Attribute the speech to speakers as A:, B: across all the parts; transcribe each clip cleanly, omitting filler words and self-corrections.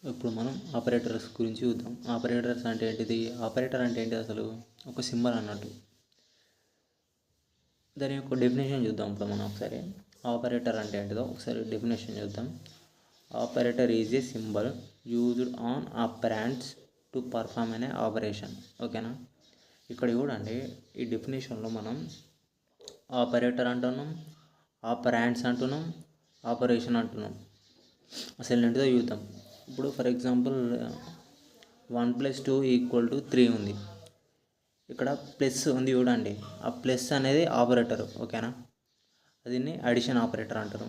A: ఇప్పుడు మనం ఆపరేటర్స్ గురించి చూద్దాం. ఆపరేటర్స్ అంటే ఏంటిది? ఆపరేటర్ అంటే ఏంటి అసలు? ఒక సింబల్ అన్నట్టు. దాని యొక్క డెఫినేషన్ చూద్దాం ఇప్పుడు మనం ఒకసారి. ఆపరేటర్ అంటే ఏంటిదో ఒకసారి డెఫినేషన్ చూద్దాం. Operator is a symbol used on operands to perform అనే ఆపరేషన్. ఓకేనా? ఇక్కడ చూడండి, ఈ డెఫినేషన్లో మనం ఆపరేటర్ అంటున్నాం, ఆపరెంట్స్ అంటున్నాం, ఆపరేషన్ అంటున్నాం. అసలు ఏంటిదో చూద్దాం. ఇప్పుడు ఫర్ ఎగ్జాంపుల్ 1+2=3 ఉంది. ఇక్కడ ప్లస్ ఉంది చూడండి, ఆ ప్లస్ అనేది ఆపరేటర్. ఓకేనా? దీన్ని అడిషన్ ఆపరేటర్ అంటారు.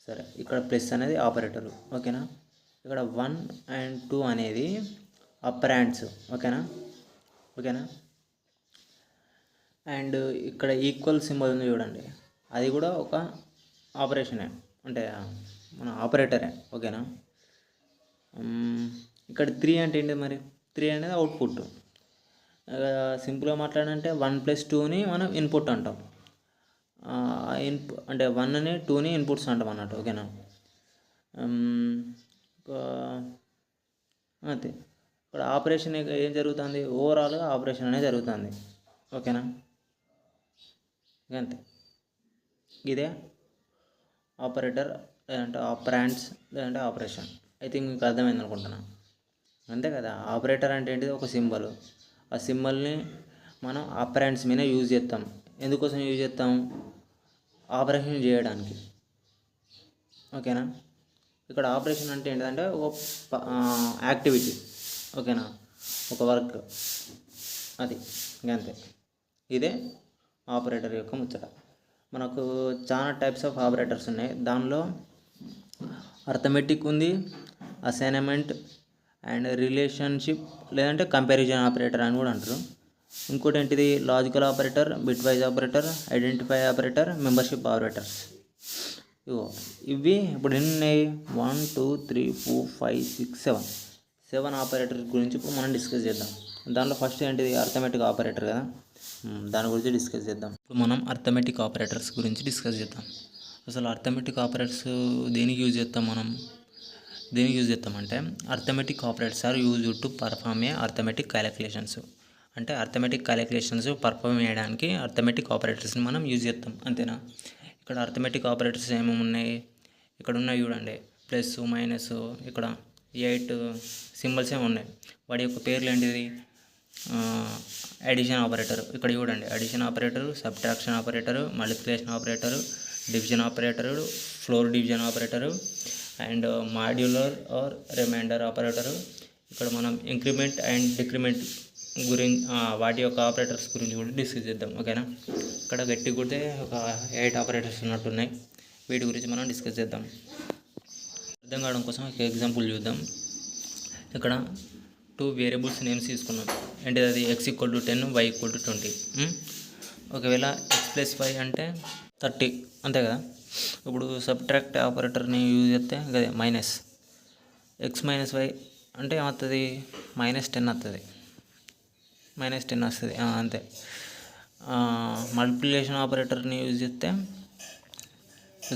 A: సరే, ఇక్కడ ప్లస్ అనేది ఆపరేటర్. ఓకేనా? ఇక్కడ 1 and 2 అనేది ఆపరెంట్స్. ఓకేనా? అండ్ ఇక్కడ ఈక్వల్ సింబల్ ఉంది చూడండి, అది కూడా ఒక ఆపరేషనే, అంటే మన ఆపరేటరే. ఓకేనా? ఇక్కడ 3 అంటే ఏంటి మరి? 3 అనేది అవుట్పుట్. సింపుల్గా మాట్లాడంటే 1+2ని మనం ఇన్పుట్ అంటాం. అంటే 1ని 2ని ఇన్పుట్స్ అంటాం అన్నట్టు. ఓకేనా? అంతే. ఇక్కడ ఆపరేషన్ ఏం జరుగుతుంది? ఓవరాల్గా ఆపరేషన్ అనేది జరుగుతుంది. ఓకేనా? అంతే. ఇదే ఆపరేటర్, లేదంటే ఆపరెంట్స్, లేదంటే ఆపరేషన్. ఐ థింక్ మీకు అర్థమైంది అనుకుంటున్నాను. అంతే కదా? ఆపరేటర్ అంటే ఏంటిది? ఒక సింబల్. ఆ సింబల్ని మనం ఆపరెంట్స్ మీద యూజ్ చేస్తాం. ఎందుకోసం యూజ్ చేస్తాం? ఆపరేషన్ చేయడానికి. ఓకేనా? ఇక్కడ ఆపరేషన్ అంటే ఏంటంటే ఒక యాక్టివిటీ. ఓకేనా? ఒక వర్క్. అది ఇంకంతే. ఇదే ఆపరేటర్ యొక్క ముచ్చట. మనకు చాలా టైప్స్ ఆఫ్ ఆపరేటర్స్ ఉన్నాయి. దానిలో అర్థమెటిక్ ఉంది, అసైన్మెంట్ అండ్ రిలేషన్షిప్, లేదంటే కంపారిజన్ ఆపరేటర్ అని కూడా అంటారు. ఇంకోటి ఏంటిది? Logical operator, bit wise operator, identify operator, membership operators. ఇవి ఇప్పుడు ఎన్ని ఉన్నాయి? 1 2 3 4 5 6 7 ఆపరేటర్స్ గురించి ఇప్పుడు మనం డిస్కస్ చేద్దాం. దాంట్లో ఫస్ట్ ఏంటిది? అర్థమెటిక్ ఆపరేటర్ కదా, దాని గురించి డిస్కస్ చేద్దాం. ఇప్పుడు మనం అర్థమెటిక్ ఆపరేటర్స్ గురించి డిస్కస్ చేద్దాం. అసలు అర్థమెటిక్ ఆపరేటర్స్ దేనికి యూజ్ చేస్తాం మనం? దేనికి యూజ్ చేస్తామంటే, arithmetic operators are use to perform a arithmetic calculations. అంటే అర్థమెటిక్ క్యాలిక్యులేషన్స్ పర్ఫామ్ చేయడానికి అర్థమెటిక్ ఆపరేటర్స్ని మనం యూజ్ చేస్తాం. అంతేనా? ఇక్కడ అర్థమెటిక్ ఆపరేటర్స్ ఏమేమి ఉన్నాయి? ఇక్కడ ఉన్నాయి చూడండి, ప్లస్ మైనస్, ఇక్కడ 8 సింబల్స్ ఏమి ఉన్నాయి. వాటి యొక్క పేర్లు ఏంటిది? Addition operator. ఇక్కడ చూడండి, addition operator, subtraction operator, multiplication operator, division operator, floor division operator, and modular or remainder operator. ఇక్కడ మనం ఇంక్రిమెంట్ అండ్ డిక్రిమెంట్ గురించి, వాటి యొక్క ఆపరేటర్స్ గురించి కూడా డిస్కస్ చేద్దాం. ఓకేనా? ఇక్కడ గట్టి కొడితే ఒక 8 ఆపరేటర్స్ ఉన్నట్టున్నాయి. వీటి గురించి మనం డిస్కస్ చేద్దాం. అర్థం కావడం కోసం ఒక ఎగ్జాంపుల్ చూద్దాం. ఇక్కడ 2 వేరియబుల్స్ నేమ్స్ తీసుకున్నాం. ఏంటిది? అది x=10, y=20. ఒకవేళ x+5 అంటే 30, అంతే కదా? ఇప్పుడు సబ్ట్రాక్ట్ ఆపరేటర్ని యూజ్ చేస్తే అదే మైనస్ x - y అంటే ఏమవుతుంది? -10 వస్తుంది. -10 వస్తుంది, అంతే. మల్టిప్లికేషన్ ఆపరేటర్ని యూజ్ చేస్తే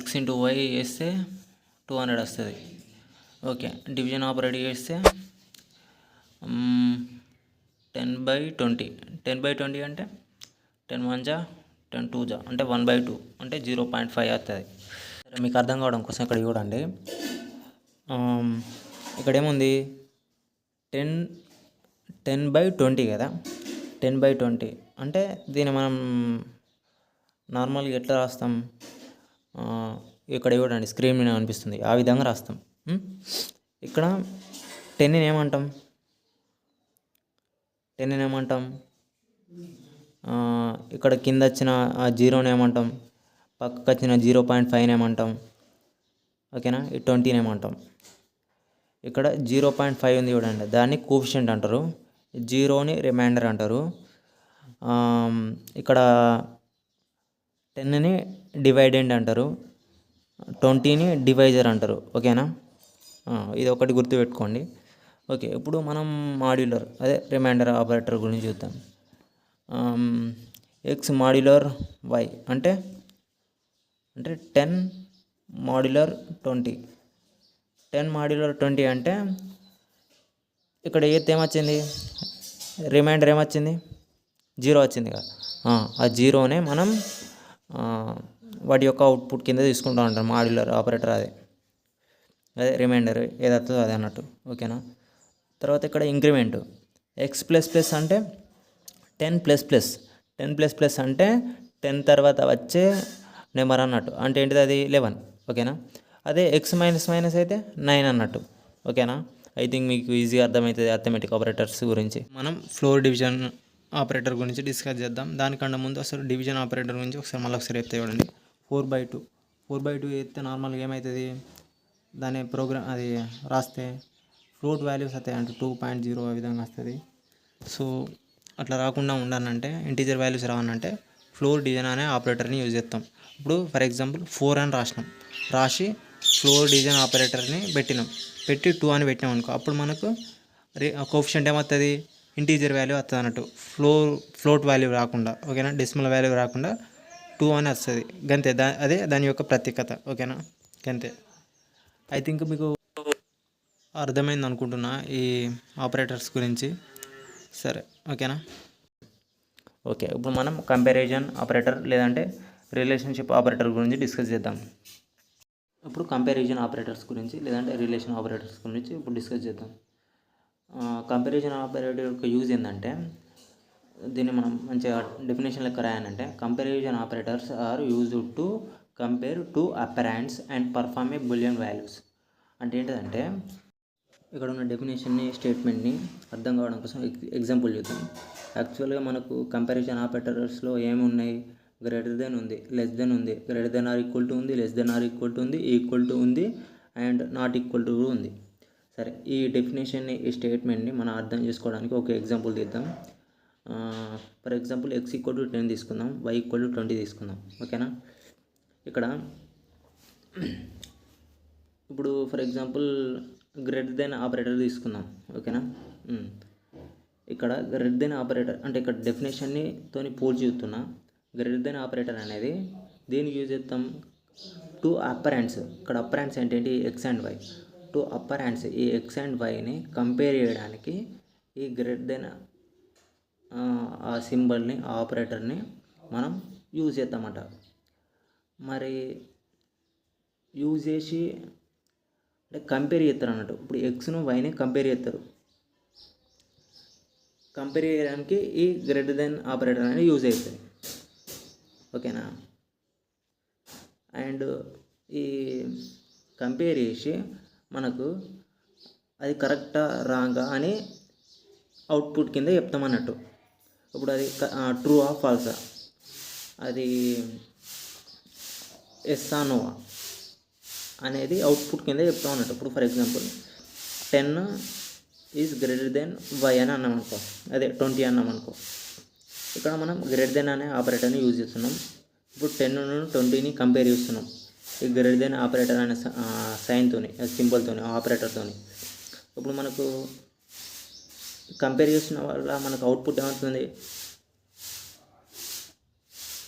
A: x × y వేస్తే 200 వస్తుంది. ఓకే. డివిజన్ ఆపరేటర్ చేస్తే 10/20. 10/20 అంటే 10 1 జా 10 2 జా అంటే 1/2 అంటే 0.5 వస్తుంది. సరే, మీకు అర్థం కావడం కోసం ఇక్కడ చూడండి. ఇక్కడ ఏముంది? 10/20 కదా. 10/20 అంటే దీన్ని మనం నార్మల్గా ఎట్లా రాస్తాం? ఇక్కడ చూడండి, స్క్రీన్ మీద అనిపిస్తుంది, ఆ విధంగా రాస్తాం. ఇక్కడ 10ని ఏమంటాం? 10ని ఏమంటాం? ఇక్కడ కింద వచ్చిన 0ని ఏమంటాం? పక్కకు వచ్చిన 0.5ని ఏమంటాం? ఓకేనా? ఈ 20ని ఏమంటాం? ఇక్కడ 0.5 ఉంది చూడండి, దాన్ని కోఎఫిషియంట్ అంటారు. 0ని రిమైండర్ అంటారు. ఇక్కడ 10ని డివైడెండ్ అంటారు, 20ని డివైజర్ అంటారు. ఓకేనా? ఇది ఒకటి గుర్తుపెట్టుకోండి. ఓకే. ఇప్పుడు మనం మాడ్యులర్, అదే రిమైండర్ ఆపరేటర్ గురించి చూద్దాం. x మాడ్యులర్ y అంటే 10 మాడ్యులర్ 20. 10 మాడ్యులర్ 20 అంటే ఇక్కడ ఎయిత్ ఏమొచ్చింది, రిమైండర్ ఏమొచ్చింది, 0 వచ్చింది కదా. ఆ జీరోనే మనం వాటి యొక్క అవుట్పుట్ కింద తీసుకుంటూ ఉంటాం. మాడ్యులర్ ఆపరేటర్ అదే రిమైండర్ ఏదవుతుందో అదే అన్నట్టు. ఓకేనా. తర్వాత ఇక్కడ ఇంక్రిమెంట్ ఎక్స్ ప్లస్ ప్లస్ అంటే 10 ప్లస్ ప్లస్. 10 ప్లస్ ప్లస్ అంటే 10 తర్వాత వచ్చే నెంబర్ అన్నట్టు. అంటే ఏంటిది, అది 11. ఓకేనా. అదే ఎక్స్ మైనస్ మైనస్ అయితే 9 అన్నట్టు. ఓకేనా. ఐ థింక్ మీకు ఈజీగా అర్థమవుతుంది అర్థమెటిక్ ఆపరేటర్స్ గురించి. మనం ఫ్లోర్ డివిజన్ ఆపరేటర్ గురించి డిస్కస్ చేద్దాం. దానికన్నా ముందు అసలు డివిజన్ ఆపరేటర్ గురించి ఒకసారి చెప్తే చూడండి. 4/2 4/2 ఎత్తే నార్మల్గా ఏమవుతుంది, దాని ప్రోగ్రామ్ అది రాస్తే ఫ్లోట్ వాల్యూస్ వస్తాయి. అంటే 2.0 ఆ విధంగా వస్తుంది. సో అట్లా రాకుండా ఉండాలంటే, ఇంటీజర్ వాల్యూస్ రావాలంటే ఫ్లోర్ డివిజన్ అనే ఆపరేటర్ని యూజ్ చేస్తాం. ఇప్పుడు ఫర్ ఎగ్జాంపుల్ 4 అని రాసి ఫ్లోర్ డివిజన్ ఆపరేటర్ని పెట్టి 2 అని పెట్టినాం అనుకో, అప్పుడు మనకు కోఎఫిషియంట్ ఏమవుతుంది, ఇంటీజర్ వాల్యూ వస్తుంది అన్నట్టు. ఫ్లోట్ వాల్యూ రాకుండా. ఓకేనా. డెసిమల్ వాల్యూ రాకుండా 2 అని వస్తుంది. గంతే. అదే దాని యొక్క ప్రత్యేకత. ఓకేనా. గంతే. ఐ థింక్ మీకు అర్థమైంది అనుకుంటున్నా ఈ ఆపరేటర్స్ గురించి. సరే. ఓకేనా. ఓకే. ఇప్పుడు మనం కంపారిజన్ ఆపరేటర్ లేదంటే రిలేషన్షిప్ ఆపరేటర్ గురించి డిస్కస్ చేద్దాం. ఇప్పుడు కంపారిజన్ ఆపరేటర్స్ గురించి లేదంటే రిలేషన్ ఆపరేటర్స్ గురించి ఇప్పుడు డిస్కస్ చేద్దాం. కంపారిజన్ ఆపరేటర్ యొక్క యూజ్ ఏంటంటే, దీన్ని మనం మంచిగా డెఫినేషన్ లెక్క రాయాలంటే, comparison operators are used to compare two operands and perform a boolean values. అంటే ఏంటంటే, ఇక్కడ ఉన్న డెఫినేషన్ని స్టేట్మెంట్ని అర్థం కావడం కోసం ఎగ్జాంపుల్ చూద్దాం. యాక్చువల్గా మనకు కంపారిజన్ ఆపరేటర్స్లో ఏమి ఉన్నాయి, గ్రేటర్ దెన్ ఉంది, లెస్ దెన్ ఉంది, greater than or equal to ఉంది, less than or equal to ఉంది, ఈక్వల్ టు ఉంది, అండ్ నాట్ ఈక్వల్ టు ఉంది. సరే, ఈ డెఫినేషన్ని ఈ స్టేట్మెంట్ని మనం అర్థం చేసుకోవడానికి ఒక ఎగ్జాంపుల్ తీద్దాం. For example x equal to 10 తీసుకుందాం, y ఈక్వల్ టు 20 తీసుకుందాం. ఓకేనా. ఇక్కడ ఇప్పుడు for example greater than operator తీసుకుందాం. ఓకేనా. ఇక్కడ గ్రేటర్ దెన్ ఆపరేటర్ అంటే ఇక్కడ డెఫినేషన్ని తోని పోల్చి చూస్తున్నా. గ్రేటర్ దెన్ ఆపరేటర్ అనేది దేనికి యూజ్ చేస్తాం, టూ అపరెంట్స్. ఇక్కడ అపరెంట్స్ ఏంటంటే ఎక్స్ అండ్ వై. టూ అపరెంట్స్ ఈ ఎక్స్ అండ్ వైని కంపేర్ చేయడానికి ఈ గ్రేటర్ దెన్ ఆ సింబల్ని ఆ ఆపరేటర్ని మనం యూజ్ చేద్దామంట. మరి యూజ్ చేసి అంటే కంపేర్ చేస్తారు అన్నట్టు. ఇప్పుడు ఎక్స్ను వైని కంపేర్ చేస్తారు. కంపేర్ చేయడానికి ఈ గ్రేటర్ దెన్ ఆపరేటర్ అనేది యూజ్ అవుతుంది. ఓకేనా. అండ్ ఈ కంపేర్ చేసి మనకు అది కరెక్టా రాంగా అని అవుట్పుట్ కింద చెప్తామన్నట్టు. ఇప్పుడు అది ట్రూ ఆ ఫాల్సా, అది ఎస్సా నోవా అనేది అవుట్పుట్ కింద చెప్తాం అన్నట్టు. ఇప్పుడు for example 10 is greater than y అని అన్నాం అనుకో, అదే 20 అన్నాం అనుకో. ఇక్కడ మనం గ్రేటర్ దెన్ అనే ఆపరేటర్ని యూజ్ చేస్తున్నాం. ఇప్పుడు 10ను 20ని కంపేర్ చేస్తున్నాం ఈ గ్రేటర్ దెన్ ఆపరేటర్ అనే సైన్తోని, సింబల్తోని, ఆపరేటర్తోని. ఇప్పుడు మనకు కంపేర్ చేసిన వల్ల మనకు అవుట్పుట్ ఏమవుతుంది,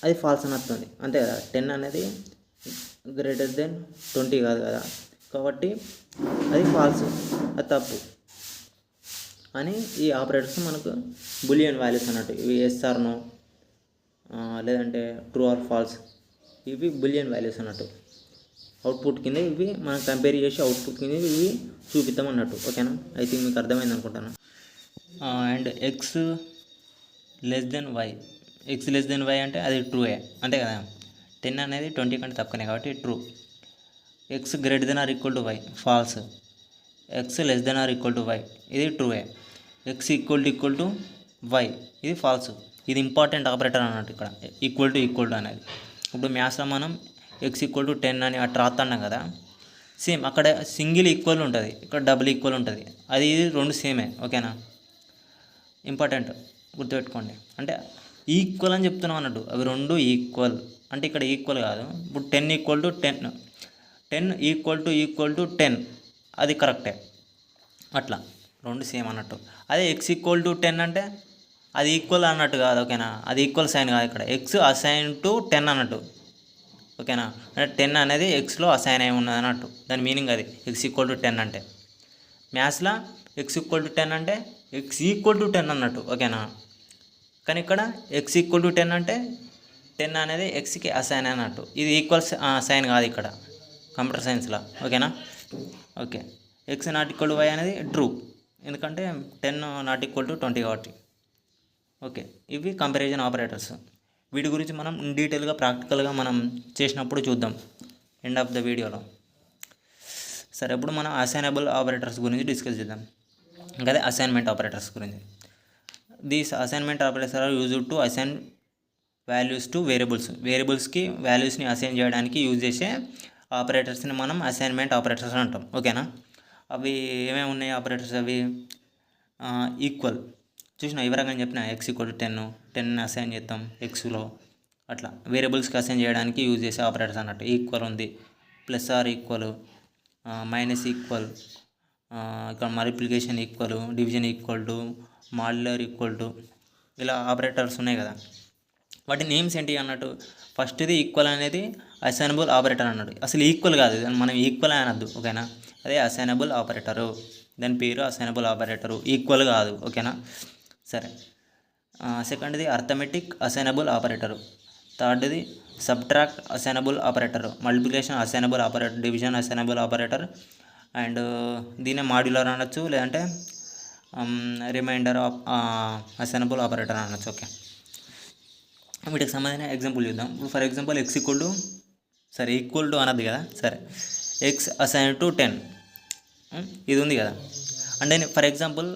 A: అది ఫాల్స్ అని వస్తుంది. అంతే కదా. 10 అనేది గ్రేటర్ దెన్ 20 కాదు కదా, కాబట్టి అది ఫాల్స్, అది తప్పు అని ఈ ఆపరేటర్స్ మనకు బులియన్ వాల్యూస్ అన్నట్టు. ఇవి ఎస్ ఆర్ నో లేదంటే ట్రూ ఆర్ ఫాల్స్, ఇవి బులియన్ వాల్యూస్ అన్నట్టు. అవుట్పుట్ కింద ఇవి మనం కంపేర్ చేసి అవుట్పుట్ కింద ఇవి చూపిద్దాం అన్నట్టు. ఓకేనా. ఐ థింక్ మీకు అర్థమైంది అనుకుంటాను. And x less than y. X less than y అంటే అది ట్రూయే, అంతే కదా. 10 అనేది 20 కంటే తక్కువనే కాబట్టి true. X greater than or equal to y false. X less than or equal to y ఇది ట్రూయే. ఎక్స్ ఈక్వల్ టు వై ఇది ఫాల్స్. ఇది ఇంపార్టెంట్ ఆపరేటర్ అన్నట్టు ఇక్కడ ఈక్వల్ టు అనేది. ఇప్పుడు మ్యాథ్స్లో మనం ఎక్స్ ఈక్వల్ టు 10 అని అట్లా రాస్తున్నాం కదా, సేమ్ అక్కడ సింగిల్ ఈక్వల్ ఉంటుంది, ఇక్కడ డబుల్ ఈక్వల్ ఉంటుంది. అది ఇది రెండు సేమే. ఓకేనా. ఇంపార్టెంట్ గుర్తుపెట్టుకోండి. అంటే ఈక్వల్ అని చెప్తున్నాం అన్నట్టు, అవి రెండు ఈక్వల్. అంటే ఇక్కడ ఈక్వల్ కాదు. ఇప్పుడు 10 ఈక్వల్ టు 10, 10 ఈక్వల్ టు 10 అది కరెక్టే. అట్లా రెండు సేమ్ అన్నట్టు. అదే ఎక్స్ ఈక్వల్ టు 10 అంటే అది ఈక్వల్ అన్నట్టు కాదు. ఓకేనా. అది ఈక్వల్ సైన్ కాదు, ఇక్కడ ఎక్స్ అసైన్ టు 10 అన్నట్టు. ఓకేనా. అంటే 10 అనేది ఎక్స్లో అసైన్ అయి ఉన్నది అన్నట్టు, దాని మీనింగ్ అది. x=10 అంటే మ్యాథ్స్లో x=10 అంటే x=10 అన్నట్టు, ఓకేనా. కానీ ఇక్కడ x=10 అంటే 10 అనేది ఎక్స్కి అసైన్ అన్నట్టు, ఇది ఈక్వల్స్ సైన్ కాదు ఇక్కడ కంప్యూటర్ సైన్స్లో, ఓకేనా. ఓకే, x=y అనేది ట్రూ, ఎందుకంటే 10=20 కాబట్టి. ఓకే, ఇవి కంపారిజన్ ఆపరేటర్స్. వీటి గురించి మనం డీటెయిల్గా ప్రాక్టికల్గా మనం చేసినప్పుడు చూద్దాం ఎండ్ ఆఫ్ ద వీడియోలో. సరే, ఇప్పుడు మనం అసైనబుల్ ఆపరేటర్స్ గురించి డిస్కస్ చేద్దాం, ఇంకా అసైన్మెంట్ ఆపరేటర్స్ గురించి. These assignment operators are used to assign values to వేరియబుల్స్కి వాల్యూస్ని అసైన్ చేయడానికి యూజ్ చేసే ఆపరేటర్స్ని మనం అసైన్మెంట్ ఆపరేటర్స్ అంటాం, ఓకేనా. అవి ఏమేమి ఉన్నాయి ఆపరేటర్స్? అవి ఈక్వల్, చూసిన వివరంగా చెప్పిన x=10 అసైన్ చేస్తాం ఎక్స్లో, అట్లా వేరియబుల్స్కి అసైన్ చేయడానికి యూజ్ చేసే ఆపరేటర్స్ అన్నట్టు. ఈక్వల్ ఉంది, plus or equal, minus equal, ఇక్కడ multiplication equal, division equal to, modular equal to, ఇలా ఆపరేటర్స్ ఉన్నాయి కదా. వాటి నేమ్స్ ఏంటి అన్నట్టు? ఫస్ట్ది ఈక్వల్ అనేది అసైనబుల్ ఆపరేటర్ అన్నాడు. అసలు ఈక్వల్ కాదు, మనం ఈక్వల్ అనద్దు, ఓకేనా. అదే అసైనబుల్ ఆపరేటరు, దాని పేరు అసైనబుల్ ఆపరేటరు, ఈక్వల్ కాదు, ఓకేనా. సరే, సెకండ్ది అర్థమెటిక్ అసైనబుల్ ఆపరేటరు, థర్డ్ది subtract assignable operator, multiplication assignable operator, division assignable operator, and దీనే మాడ్యులర్ అనొచ్చు, లేదంటే రిమైండర్ ఆఫ్ అసైనబుల్ ఆపరేటర్ అనొచ్చు, ఓకే. వీటికి సంబంధించిన ఎగ్జాంపుల్ చూద్దాం. ఇప్పుడు ఫర్ ఎగ్జాంపుల్ ఈక్వల్ టు అనద్దు కదా. సరే, x అసైన్ టు 10 ఇది ఉంది కదా. అంటే ఫర్ ఎగ్జాంపుల్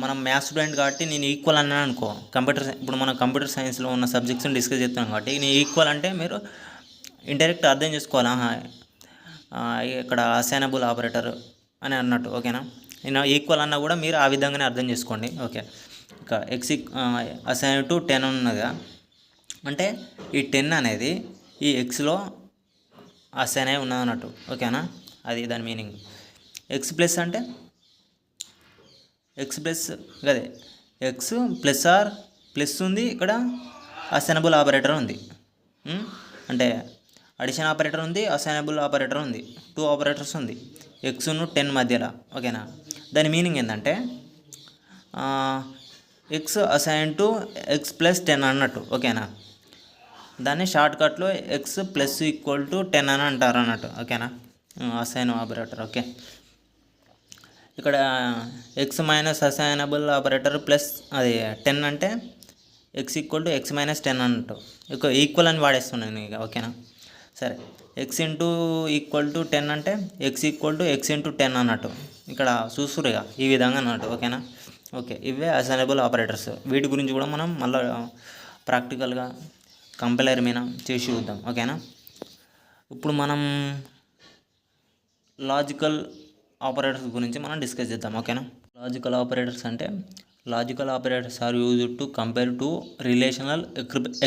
A: మనం మ్యాథ్స్ స్టూడెంట్ కాబట్టి నేను ఈక్వల్ అన్నాను అనుకో, ఇప్పుడు మనం కంప్యూటర్ సైన్స్లో ఉన్న సబ్జెక్ట్స్ని డిస్కస్ చేస్తున్నాం కాబట్టి నేను ఈక్వల్ అంటే మీరు ఇండైరెక్ట్ అర్థం చేసుకోవాలి, ఇక్కడ అసైనబుల్ ఆపరేటర్ అని అన్నట్టు, ఓకేనా. నేను ఈక్వల్ అన్నా కూడా మీరు ఆ విధంగానే అర్థం చేసుకోండి, ఓకే. ఇక x అసైన్ టు 10 ఉన్నదిగా, అంటే ఈ 10 అనేది ఈ ఎక్స్లో అసైన్ అయి ఉన్నది అన్నట్టు, ఓకేనా. అది దాని మీనింగ్. ఎక్స్ ప్లస్ అంటే ఎక్స్ ప్లస్ అదే ఎక్స్ ప్లస్ ఆర్ ప్లస్ ఉంది, ఇక్కడ అసైనబుల్ ఆపరేటర్ ఉంది, అంటే అడిషన్ ఆపరేటర్ ఉంది, అసైనబుల్ ఆపరేటర్ ఉంది, 2 ఆపరేటర్స్ ఉంది ఎక్స్ను 10 మధ్యలో, ఓకేనా. దాని మీనింగ్ ఏంటంటే ఎక్స్ అసైన్ టు x+10 అన్నట్టు, ఓకేనా. దాన్ని షార్ట్కట్లో x + 10 అని అంటారు అన్నట్టు, ఓకేనా. Assign operator, okay. ఇక్కడ x minus assignable operator plus అది 10 అంటే x = x - 10 అన్నట్టు, ఈక్వల్ అని వాడేస్తున్నాను ఇక, ఓకేనా. సరే, x = 10 అంటే x = 10 అన్నట్టు, ఇక్కడ చూస్తురుగా ఈ విధంగా అన్నట్టు, ఓకేనా. ఓకే, ఇవే అసైనబుల్ ఆపరేటర్స్. వీటి గురించి కూడా మనం మళ్ళీ ప్రాక్టికల్గా కంపైలర్ మీద చేసి చూద్దాం, ఓకేనా. ఇప్పుడు మనం లాజికల్ ఆపరేటర్స్ గురించి మనం డిస్కస్ చేద్దాం, ఓకేనా. లాజికల్ ఆపరేటర్స్ అంటే logical operators are used to compare two relational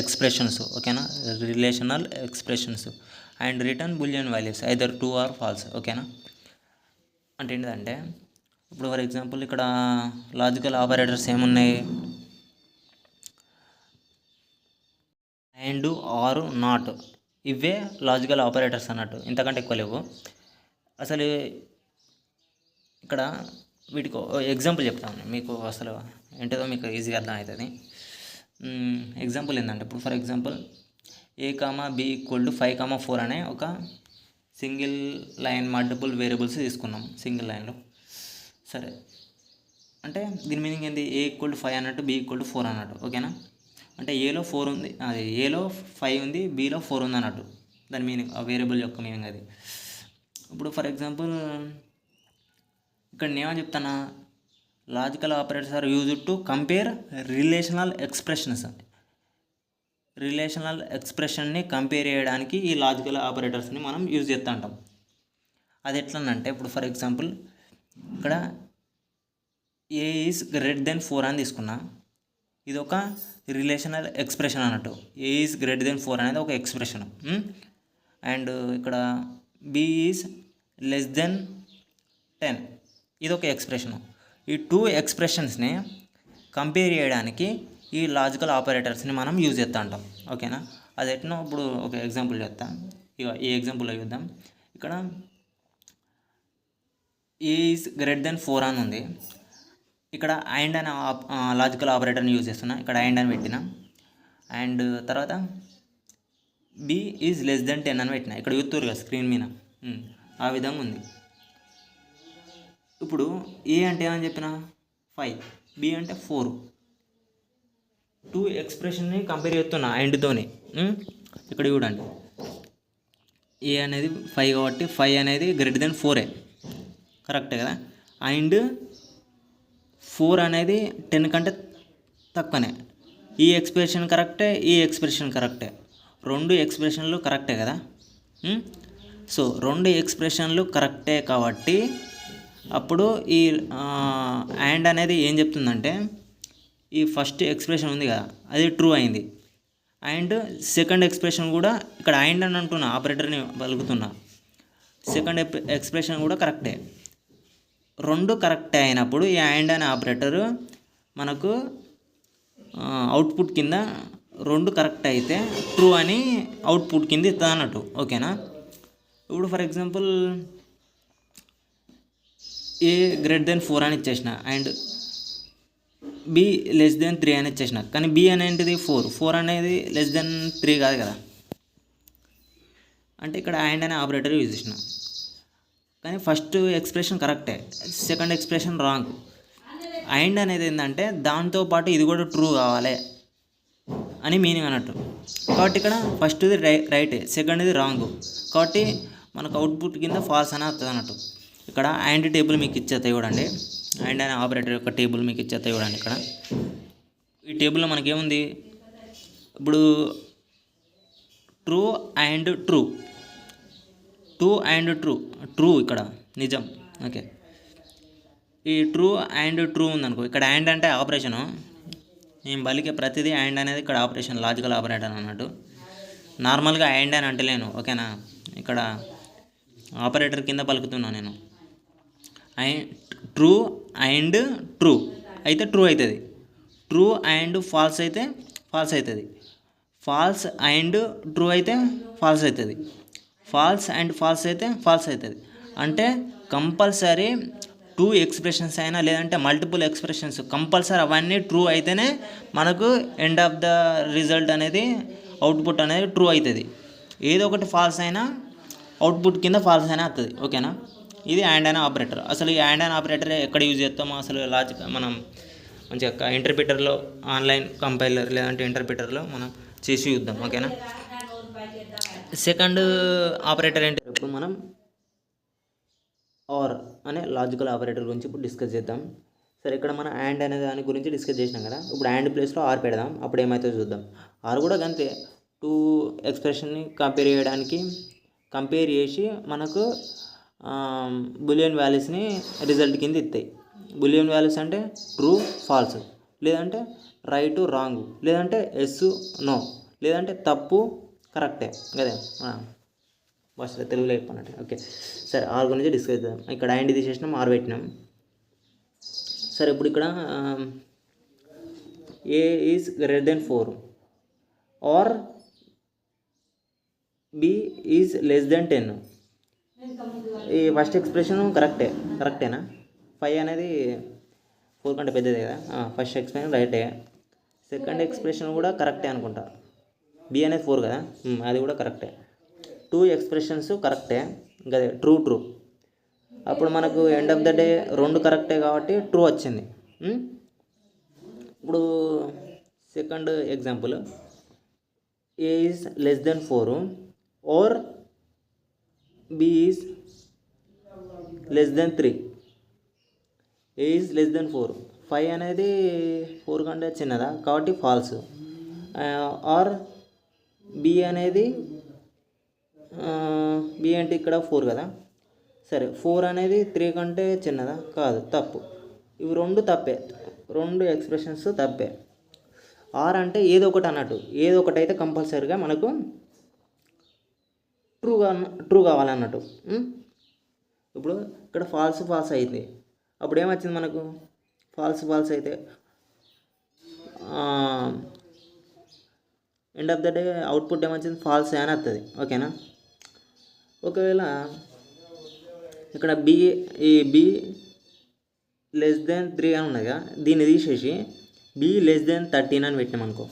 A: expressions, ఓకేనా. Relational expressions and return boolean values either true or false, ఓకేనా. అంటే ఏంటంటే ఇప్పుడు ఫర్ ఎగ్జాంపుల్ ఇక్కడ లాజికల్ ఆపరేటర్స్ ఏమున్నాయి? అండ్, ఆర్, నాట్, ఇవే లాజికల్ ఆపరేటర్స్ అన్నట్టు, ఇంతకంటే ఎక్కువ లేవు అసలు. ఇక్కడ వీటికి ఎగ్జాంపుల్ చెప్తాను మీకు, అసలు ఏంటో మీకు ఈజీగా అర్థం అవుతుంది. ఎగ్జాంపుల్ ఏంటంటే ఇప్పుడు ఫర్ ఎగ్జాంపుల్ a, b = 5, 4 అనే ఒక సింగిల్ లైన్ మల్టిపుల్ వేరియబుల్స్ తీసుకున్నాం సింగిల్ లైన్లో. సరే, అంటే దీని మీనింగ్ ఏంది? a = 5 అన్నట్టు, b = 4 అన్నట్టు, ఓకేనా. అంటే ఏలో 4 ఉంది, అది ఏలో 5 ఉంది, బీలో 4 ఉంది అన్నట్టు, దాని మీనింగ్, ఆ వేరియబుల్ యొక్క మీనింగ్ అది. ఇప్పుడు ఫర్ ఎగ్జాంపుల్ ఇక్కడ నేనేమని చెప్తానా, logical operators are used to compare relational ఎక్స్ప్రెషన్ని కంపేర్ చేయడానికి ఈ లాజికల్ ఆపరేటర్స్ని మనం యూజ్ చేస్తూ ఉంటాం. అది ఎట్లనంటే ఇప్పుడు ఫర్ ఎగ్జాంపుల్ ఇక్కడ a > 4 అని తీసుకున్నా, ఇది ఒక రిలేషనల్ ఎక్స్ప్రెషన్ అన్నట్టు. a > 4 అనేది ఒక ఎక్స్ప్రెషన్, అండ్ ఇక్కడ b <10 ఇది ఒక ఎక్స్ప్రెషను. ఈ 2 ఎక్స్ప్రెషన్స్ని కంపేర్ చేయడానికి ఈ లాజికల్ ఆపరేటర్స్ని మనం యూజ్ చేస్తూ ఉంటాం, ఓకేనా. అది ఎట్నో ఇప్పుడు ఒక ఎగ్జాంపుల్ చెప్తా. ఇక ఈ ఎగ్జాంపుల్లో చూద్దాం. ఇక్కడ ఏ ఈజ్ గ్రేటర్ దెన్ 4 అని ఉంది. ఇక్కడ అండ్ అనే లాజికల్ ఆపరేటర్ని యూజ్ చేస్తున్నా. ఇక్కడ అండ్ అని పెట్టిన, అండ్ తర్వాత బి ఈజ్ లెస్ దెన్ 10 అని పెట్టిన. ఇక్కడ చూస్తున్నారు కదా స్క్రీన్ మీద, ఆ విధంగా ఉంది. ఇప్పుడు ఏ అంటే ఏమని చెప్పిన 5, బి అంటే 4. 2 ఎక్స్ప్రెషన్ని కంపేర్ చేస్తున్నా అండ్తోని. ఇక్కడ చూడండి, ఏ అనేది 5 కాబట్టి 5 అనేది గ్రేటర్ దెన్ 4 కరెక్టే కదా. అండ్ 4 అనేది 10 కంటే తక్కువనే. ఈ ఎక్స్ప్రెషన్ కరెక్టే, ఈ ఎక్స్ప్రెషన్ కరెక్టే, 2 ఎక్స్ప్రెషన్లు కరెక్టే కదా. సో 2 ఎక్స్ప్రెషన్లు కరెక్టే కాబట్టి అప్పుడు ఈ అండ్ అనేది ఏం చెప్తుందంటే, ఈ ఫస్ట్ ఎక్స్ప్రెషన్ ఉంది కదా అది ట్రూ అయింది. అండ్ సెకండ్ ఎక్స్ప్రెషన్ కూడా ఇక్కడ అండ్ అని అంటున్నా, ఆపరేటర్ని పలుకుతున్నా, సెకండ్ ఎక్స్ప్రెషన్ కూడా కరెక్టే. 2 కరెక్టే అయినప్పుడు ఈ అండ్ అనే ఆపరేటర్ మనకు అవుట్పుట్ కింద 2 కరెక్ట్ అయితే ట్రూ అని అవుట్పుట్ కింద ఇస్తుంది అన్నట్టు. ఓకేనా. ఇప్పుడు for example A greater than 4 అని ఇచ్చేసిన, అండ్ బి లెస్ దెన్ 3 అని ఇచ్చేసిన. కానీ బి అనేది 4 అనేది లెస్ దెన్ 3 కాదు కదా. అంటే ఇక్కడ అండ్ అనే ఆపరేటర్ యూజ్ చేసిన. కానీ ఫస్ట్ ఎక్స్ప్రెషన్ కరెక్టే, సెకండ్ ఎక్స్ప్రెషన్ రాంగ్. అండ్ అనేది ఏంటంటే దాంతోపాటు ఇది కూడా ట్రూ కావాలి అని మీనింగ్ అన్నట్టు. కాబట్టి ఇక్కడ ఫస్ట్ది రైటే, సెకండ్ది రాంగ్. కాబట్టి మనకు అవుట్పుట్ కింద ఫాల్స్ అని వస్తుంది అన్నట్టు. ఇక్కడ అండ్ టేబుల్ మీకు ఇచ్చేస్తాయి చూడండి, అండ్ అనే ఆపరేటర్ యొక్క టేబుల్ మీకు ఇచ్చేస్తాయి చూడండి. ఇక్కడ ఈ టేబుల్లో మనకేముంది, ఇప్పుడు ట్రూ అండ్ ట్రూ, ట్రూ ఇక్కడ నిజం. ఓకే, ఈ ట్రూ అండ్ ట్రూ ఉందనుకో, ఇక్కడ అండ్ అంటే ఆపరేషను, నేను బలికే ప్రతిదీ అండ్ అనేది ఇక్కడ ఆపరేషన్, లాజికల్ ఆపరేటర్ అన్నట్టు. నార్మల్గా అండ్ అని అంటలేను, ఓకేనా. ఇక్కడ ఆపరేటర్ కింద పలుకుతున్నాను నేను. ట్రూ అండ్ ట్రూ అయితే ట్రూ అవుతుంది, ట్రూ అండ్ ఫాల్స్ అయితే ఫాల్స్ అవుతుంది, ఫాల్స్ అండ్ ట్రూ అయితే ఫాల్స్ అవుతుంది, ఫాల్స్ అండ్ ఫాల్స్ అయితే ఫాల్స్ అవుతుంది. అంటే కంపల్సరీ 2 ఎక్స్ప్రెషన్స్ అయినా లేదంటే మల్టిపుల్ ఎక్స్ప్రెషన్స్ కంపల్సరీ అవన్నీ ట్రూ అయితేనే మనకు ఎండ్ ఆఫ్ ద రిజల్ట్ అనేది, అవుట్పుట్ అనేది ట్రూ అవుతుంది. ఏదో ఒకటి ఫాల్స్ అయినా అవుట్పుట్ కింద ఫాల్స్ అయినా వస్తుంది. ఓకేనా. ఇది అండ్ అనే ఆపరేటర్. అసలు ఈ అండ్ అనే ఆపరేటర్ ఎక్కడ యూజ్ చేస్తామో అసలు లాజిక్ మనం మంచిగా ఇంటర్ప్రిటర్లో, ఆన్లైన్ కంపైలర్ లేదంటే ఇంటర్ప్రిటర్లో మనం చేసి చూద్దాం. ఓకేనా. సెకండ్ ఆపరేటర్ ఏంటి, ఇప్పుడు మనం ఆర్ అనే లాజికల్ ఆపరేటర్ గురించి ఇప్పుడు డిస్కస్ చేద్దాం. సరే, ఇక్కడ మనం అండ్ అనే దాని గురించి డిస్కస్ చేసినాం కదా. ఇప్పుడు అండ్ ప్లేస్లో ఆర్ పెడదాం, అప్పుడు ఏమవుతుందో చూద్దాం. ఆర్ కూడా అంతే, 2 ఎక్స్ప్రెషన్ని కంపేర్ చేసి మనకు బులియన్ వాల్యూస్ని రిజల్ట్ కింద ఇస్తాయి. బులియన్ వాల్యూస్ అంటే ట్రూ ఫాల్స్, లేదంటే రైట్ రాంగ్, లేదంటే ఎస్ నో, లేదంటే తప్పు కరెక్టే కదా. భాషలో తెలుగులో చెప్పానంటే. ఓకే, సరే, ఆర్ గురించి డిస్కస్ చేద్దాం. ఇక్కడ అండ్ తీసేసినాం, ఆర్ పెట్టినాం. సరే, ఇప్పుడు ఇక్కడ a is greater than 4 or b is less than 10. ఈ ఫస్ట్ ఎక్స్ప్రెషన్ కరెక్టేనా. 5 అనేది 4 కంటే పెద్దదే కదా. ఫస్ట్ ఎక్స్ప్రెషన్ రైటే, సెకండ్ ఎక్స్ప్రెషన్ కూడా కరెక్టే అనుకుంటా. బి అనేది 4 కదా, అది కూడా కరెక్టే. 2 ఎక్స్ప్రెషన్స్ కరెక్టే, ఇంకా ట్రూ. అప్పుడు మనకు ఎండ్ ఆఫ్ ద డే 2 కరెక్టే కాబట్టి ట్రూ వచ్చింది. ఇప్పుడు second example, a is less than 4 or b is less than 3. A is less than 4, 5 అనేది 4 కంటే చిన్నదా కాబట్టి ఫాల్స్. ఆర్ బి అనేది బి అంటే ఇక్కడ 4 కదా. సరే, 4 అనేది 3 కంటే చిన్నదా కాదు, తప్పు. ఇవి 2 తప్పే, 2 ఎక్స్ప్రెషన్స్ తప్పే. ఆర్ అంటే ఏదో ఒకటి అన్నట్టు, ఏదో ఒకటి అయితే కంపల్సరీగా మనకు ట్రూ కావాలన్నట్టు. ఇప్పుడు ఇక్కడ ఫాల్స్ అయింది, అప్పుడు ఏమొచ్చింది మనకు, ఫాల్స్ అయితే end of the day output ఏమొచ్చింది ఫాల్స్ అని వస్తుంది. ఓకేనా. ఒకవేళ ఇక్కడ బి <3 అని ఉన్నదిగా, దీన్ని తీసేసి B<13 అని పెట్టినాం అనుకో.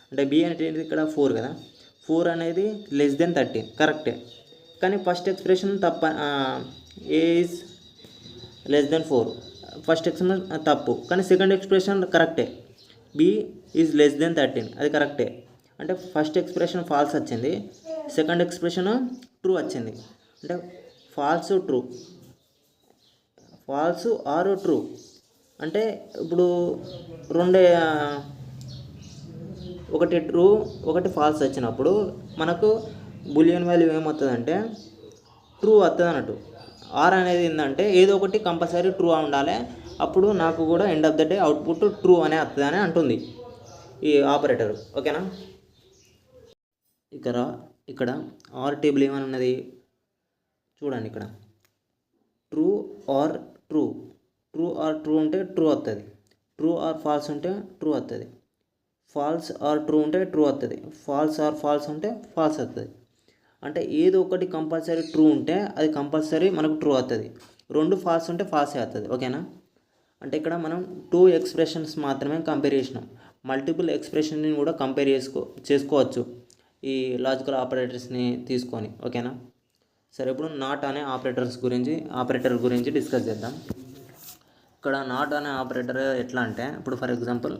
A: అంటే బి అంటే ఇక్కడ 4 కదా, 4 అనేది <13 కరెక్టే. కానీ ఫస్ట్ ఎక్స్ప్రెషన్ తప్ప. ఏ ఈజ్ <4 ఫస్ట్ ఎక్స్ప్రెషన్ తప్పు, కానీ సెకండ్ ఎక్స్ప్రెషన్ కరెక్టే. బి ఈజ్ <13 అది కరెక్టే. అంటే ఫస్ట్ ఎక్స్ప్రెషన్ ఫాల్స్ వచ్చింది, సెకండ్ ఎక్స్ప్రెషన్ ట్రూ వచ్చింది. అంటే ఫాల్స్ ఆర్ ట్రూ. అంటే ఇప్పుడు ఒకటి ట్రూ ఒకటి ఫాల్స్ వచ్చినప్పుడు మనకు బులియన్ వాల్యూ ఏమవుతుందంటే ట్రూ వస్తుంది అన్నట్టు. ఆర్ అనేది ఏంటంటే ఏదో ఒకటి కంపల్సరీ ట్రూ ఉండాలి, అప్పుడు నాకు కూడా end of the day output true అనే వస్తుంది అని అంటుంది ఈ ఆపరేటర్. ఓకేనా. ఇక్కడ ఆర్ టేబుల్ ఏమని ఉన్నది చూడండి. ఇక్కడ ట్రూ ఆర్ ట్రూ ఉంటే ట్రూ వస్తుంది, ట్రూ ఆర్ ఫాల్స్ ఉంటే ట్రూ వస్తుంది, ఫాల్స్ ఆర్ ట్రూ ఉంటే ట్రూ వస్తుంది, ఫాల్స్ ఆర్ ఫాల్స్ ఉంటే ఫాల్స్ వస్తుంది. అంటే ఏదో ఒకటి కంపల్సరీ ట్రూ ఉంటే అది కంపల్సరీ మనకు ట్రూ వస్తుంది, రెండు ఫాల్స్ ఉంటే ఫాల్సే వస్తుంది. ఓకేనా. అంటే ఇక్కడ మనం 2 ఎక్స్ప్రెషన్స్ మాత్రమే కంపేర్ చేసినాం, మల్టిపుల్ ఎక్స్ప్రెషన్ని కూడా కంపేర్ చేసుకోవచ్చు ఈ లాజికల్ ఆపరేటర్స్ని తీసుకొని. ఓకేనా. సరే, ఇప్పుడు నాట్ అనే ఆపరేటర్ గురించి డిస్కస్ చేద్దాం. ఇక్కడ నాట్ అనే ఆపరేటర్ ఎట్లా అంటే, ఇప్పుడు ఫర్ ఎగ్జాంపుల్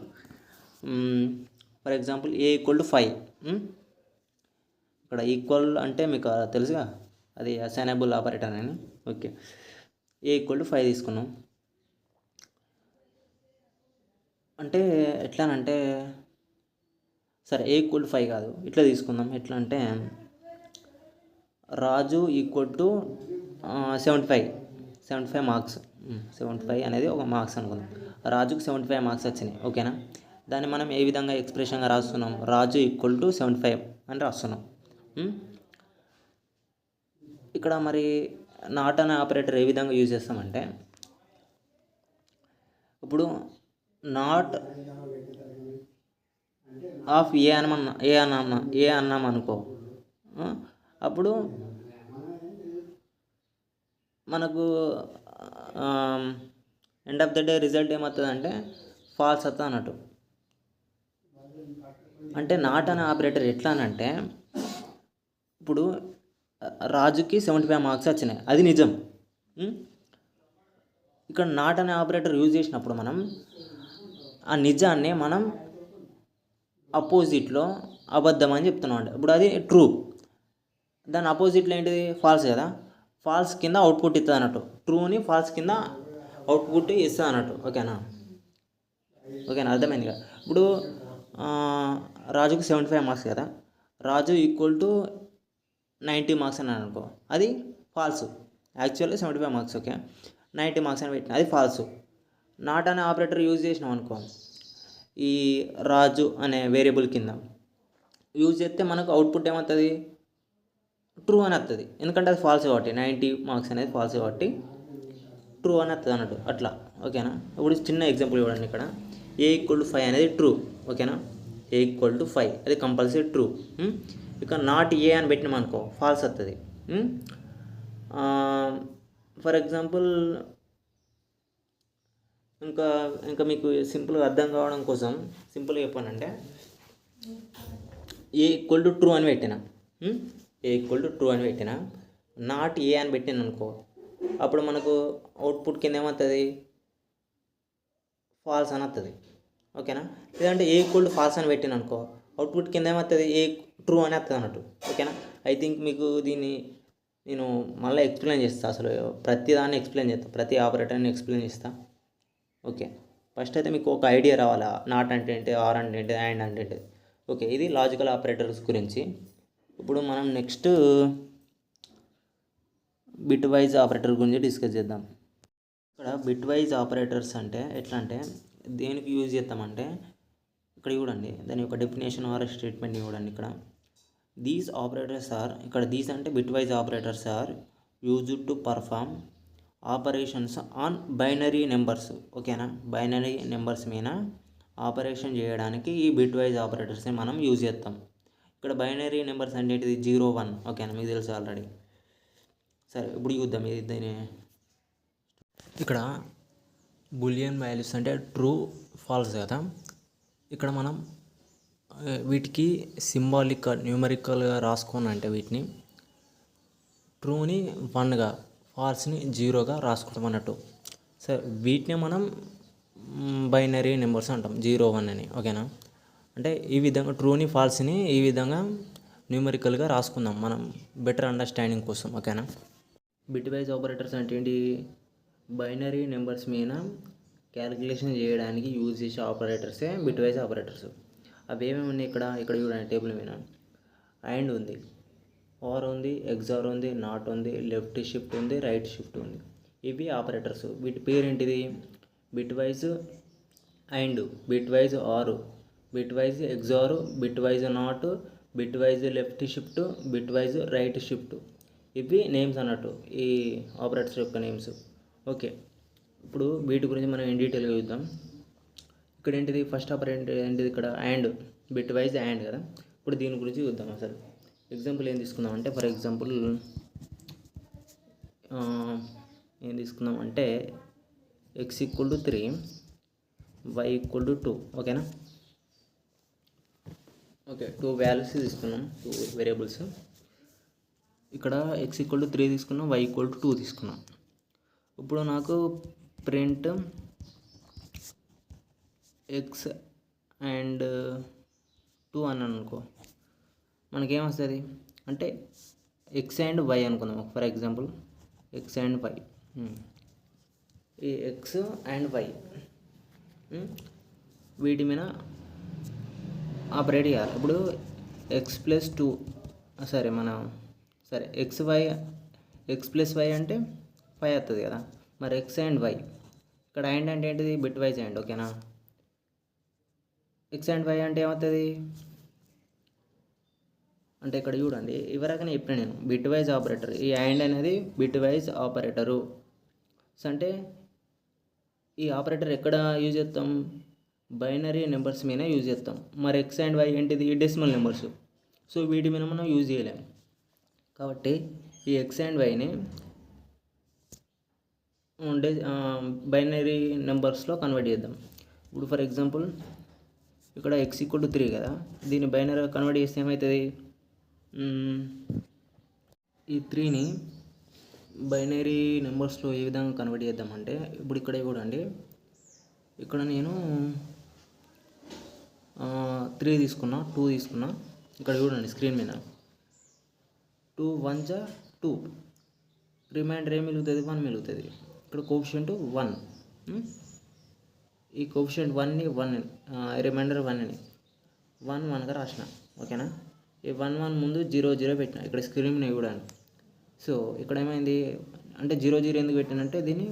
A: A = 5. ఇక్కడ ఈక్వల్ అంటే మీకు తెలుసుగా, అది అసైనబుల్ ఆపరేటర్ అని. ఓకే, A = 5 తీసుకున్నాం. అంటే ఎట్లానంటే, సరే A = 5 కాదు, ఇట్లా తీసుకుందాం. ఎట్లా అంటే రాజు = 75 మార్క్స్. 75 అనేది ఒక మార్క్స్ అనుకుందాం. రాజుకు 75 మార్క్స్ వచ్చినాయి. ఓకేనా. దాన్ని మనం ఏ విధంగా ఎక్స్ప్రెషన్గా రాస్తున్నాం, రాజు = 75 అని రాస్తున్నాం. ఇక్కడ మరి నాట్ అనే ఆపరేటర్ ఏ విధంగా యూజ్ చేస్తామంటే, ఇప్పుడు నాట్ ఆఫ్ ఏ అన్నాం అనుకో, అప్పుడు మనకు end of the day result ఏమవుతుంది అంటే ఫాల్స్ వస్తుంది అన్నట్టు. అంటే నాట్ అనే ఆపరేటర్ ఎట్లా అంటే, ఇప్పుడు రాజుకి 75 మార్క్స్ వచ్చినాయి, అది నిజం. ఇక్కడ నాట్ అనే ఆపరేటర్ యూజ్ చేసినప్పుడు మనం ఆ నిజాన్ని మనం అపోజిట్లో అబద్ధం అని చెప్తున్నాం అండి. ఇప్పుడు అది ట్రూ, దాని అపోజిట్లో ఏంటిది ఫాల్స్ కదా, ఫాల్స్ కింద అవుట్పుట్ ఇస్తుంది అన్నట్టు, ట్రూని ఫాల్స్ కింద అవుట్పుట్ ఇస్తుంది అన్నట్టు. ఓకేనా, అర్థమైంది కదా. ఇప్పుడు రాజుకు 75 మార్క్స్ కదా, రాజు = 90 మార్క్స్ అని అనుకో, అది false. Actually 75 marks, okay, 90 marks అని పెట్టిన, అది ఫాల్స్. నాట్ అనే ఆపరేటర్ యూజ్ చేసినాం అనుకో, ఈ రాజు అనే వేరియబుల్ కింద యూజ్ చేస్తే మనకు అవుట్పుట్ ఏమవుతుంది, ట్రూ అని వస్తుంది. ఎందుకంటే అది ఫాల్స్ కాబట్టి, 90 మార్క్స్ అనేది ఫాల్స్ కాబట్టి ట్రూ అని వస్తుంది అన్నట్టు. అట్లా. ఓకేనా. ఇప్పుడు చిన్న ఎగ్జాంపుల్ చూడండి. ఇక్కడ A = 5 అనేది ట్రూ. ఓకేనా. A = 5 అది కంపల్సరీ ట్రూ. ఇక నాట్ ఏ అని పెట్టినాం అనుకో, ఫాల్స్ వస్తుంది. ఫర్ ఎగ్జాంపుల్ ఇంకా మీకు సింపుల్గా అర్థం కావడం కోసం సింపుల్గా చెప్పానంటే, A = ట్రూ అని పెట్టినా, ట్రూ అని పెట్టినా, నాట్ ఏ అని పెట్టిన అనుకో, అప్పుడు మనకు అవుట్పుట్ కింద ఏమవుతుంది, ఫాల్స్ అని వస్తుంది. ఓకేనా. లేదంటే A = ఫాల్స్ అని పెట్టిన అనుకో, అవుట్పుట్ కింద ఏమవుతుంది, ట్రూ అని వస్తుంది అన్నట్టు. ఓకేనా. ఐ థింక్ మీకు దీన్ని నేను మళ్ళీ ఎక్స్ప్లెయిన్ చేస్తాను. అసలు ప్రతి దాన్ని ఎక్స్ప్లెయిన్ చేస్తాను, ప్రతి ఆపరేటర్ని ఎక్స్ప్లెయిన్ చేస్తాను. ఓకే, ఫస్ట్ అయితే మీకు ఒక ఐడియా రావాలా, నాట్ అంటే ఏంటి, ఆర్ అంటే ఏంటి, అండ్ అంటే ఏంటి. ఓకే, ఇది లాజికల్ ఆపరేటర్స్ గురించి. ఇప్పుడు మనం నెక్స్ట్ బిట్ వైజ్ ఆపరేటర్ గురించి డిస్కస్ చేద్దాం. ఇక్కడ బిట్ వైజ్ ఆపరేటర్స్ అంటే ఎట్లా అంటే, దేనికి యూజ్ చేస్తామంటే, ఇక్కడ చూడండి, దాని యొక్క డెఫినేషన్ ఆర్ స్టేట్మెంట్ చూడండి. ఇక్కడ దీస్ ఆపరేటర్స్ ఆర్, ఇక్కడ దీస్ అంటే bitwise operators are used to perform operations on binary numbers. ఓకేనా. బైనరీ నెంబర్స్ మీద ఆపరేషన్ చేయడానికి ఈ బిట్ వైజ్ ఆపరేటర్స్ని మనం యూజ్ చేస్తాం. ఇక్కడ బైనరీ నెంబర్స్ అంటే ఏంటిది 0 1. ఓకేనా, మీకు తెలుసు ఆల్రెడీ. సరే ఇప్పుడు చూద్దాం ఇది దీని. ఇక్కడ బులియన్ వాల్యూస్ అంటే ట్రూ ఫాల్స్ కదా. ఇక్కడ మనం వీటికి న్యూమరికల్గా రాసుకోని అంటే వీటిని ట్రూని 1గా ఫాల్స్ని 0గా రాసుకుంటాం అన్నట్టు. సరే వీటిని మనం బైనరీ నెంబర్స్ అంటాం 0 1 అని. ఓకేనా, అంటే ఈ విధంగా ట్రూని ఫాల్స్ని ఈ విధంగా న్యూమరికల్గా రాసుకుందాం మనం బెటర్ అండర్స్టాండింగ్ కోసం. ఓకేనా, బిట్ వైజ్ ఆపరేటర్స్ అంటే ఏంటి? బైనరీ నెంబర్స్ మీద క్యాలిక్యులేషన్ చేయడానికి యూజ్ చేసే ఆపరేటర్సే బిట్ వైజ్ ఆపరేటర్స్. అవి ఏమేమి ఉన్నాయి ఇక్కడ చూడండి టేబుల్ మీద. అండ్ ఉంది, ఆర్ ఉంది, ఎగ్జార్ ఉంది, నాట్ ఉంది, లెఫ్ట్ షిఫ్ట్ ఉంది, రైట్ షిఫ్ట్ ఉంది. ఇవి ఆపరేటర్స్. వీటి పేరు ఏంటిది? Bitwise and, bitwise or, bitwise XOR, bitwise not, bitwise left shift, bitwise right shift. ఇవి నేమ్స్ అన్నట్టు, ఈ ఆపరేటర్స్ యొక్క నేమ్స్. ఓకే, ఇప్పుడు వీటి గురించి మనం ఇన్ డీటెయిల్గా చూద్దాం. ఇక్కడ ఏంటిది? ఫస్ట్ ఆపరేటర్ ఏంటిది? ఇక్కడ అండ్, బిట్ వైజ్ అండ్ కదా. ఇప్పుడు దీని గురించి చూద్దాం. అసలు ఎగ్జాంపుల్ ఏం తీసుకుందాం అంటే, ఫర్ ఎగ్జాంపుల్ ఏం తీసుకుందాం అంటే x = 3, y = 2. ఓకేనా, ఓకే 2 వాల్యూస్ తీసుకున్నాం, 2 వేరియబుల్స్. ఇక్కడ x = 3 తీసుకున్నాం, y = 2 తీసుకున్నాం. ఇప్పుడు నాకు ప్రింట్ x అండ్ 2 అని అనుకో, మనకేమొస్తుంది అంటే x అండ్ y అనుకుందాం. For example x and y, ఈ x అండ్ y వీటి మీద ఆపరేట్ చేయాలి. ఇప్పుడు x+2 సరే x+y అంటే 5 వస్తుంది కదా. మరి x అండ్ y, ఇక్కడ అండ్ అంటే ఏంటిది? Bitwise and. ఓకేనా, x అండ్ y అంటే ఏమవుతుంది అంటే ఇక్కడ చూడండి, ఇవరకనే చెప్పిన నేను బిట్ వైజ్ ఆపరేటర్. ఈ అండ్ అనేది బిట్ వైజ్ ఆపరేటరు. సో అంటే ఈ ఆపరేటర్ ఎక్కడ యూజ్ చేస్తాం? బైనరీ నెంబర్స్ మీద యూజ్ చేస్తాం. మరి x అండ్ y ఏంటిది? Decimal numbers. సో వీటి మీద మనం యూజ్ చేయలేము. కాబట్టి ఈ x అండ్ వైని బైనరీ నెంబర్స్లో కన్వర్ట్ చేద్దాం. ఇప్పుడు ఫర్ ఎగ్జాంపుల్ ఇక్కడ x = 3 కదా, దీన్ని బైనరీ కన్వర్ట్ చేస్తే ఏమవుతుంది? ఈ 3ని బైనరీ నెంబర్స్లో ఏ విధంగా కన్వర్ట్ చేద్దామంటే, ఇప్పుడు ఇక్కడ చూడండి, ఇక్కడ నేను 3 తీసుకున్నా, 2 తీసుకున్నా. ఇక్కడ చూడండి స్క్రీన్ మీద 2 1 2, రిమైండర్ ఏం మిగులుతుంది? 1 మిగులుతుంది. ఇక్కడ కోఎఫిషియంట్ 1, ఈ కోఎఫిషియంట్ 1ని రిమైండర్ 1ని 1 1గా రాసిన. ఓకేనా, ఈ 1 1 ముందు 0 0 పెట్టిన. ఇక్కడ స్క్రీన్ మీద చూడండి. సో ఇక్కడ ఏమైంది అంటే 0 0 ఎందుకు పెట్టానంటే, దీన్ని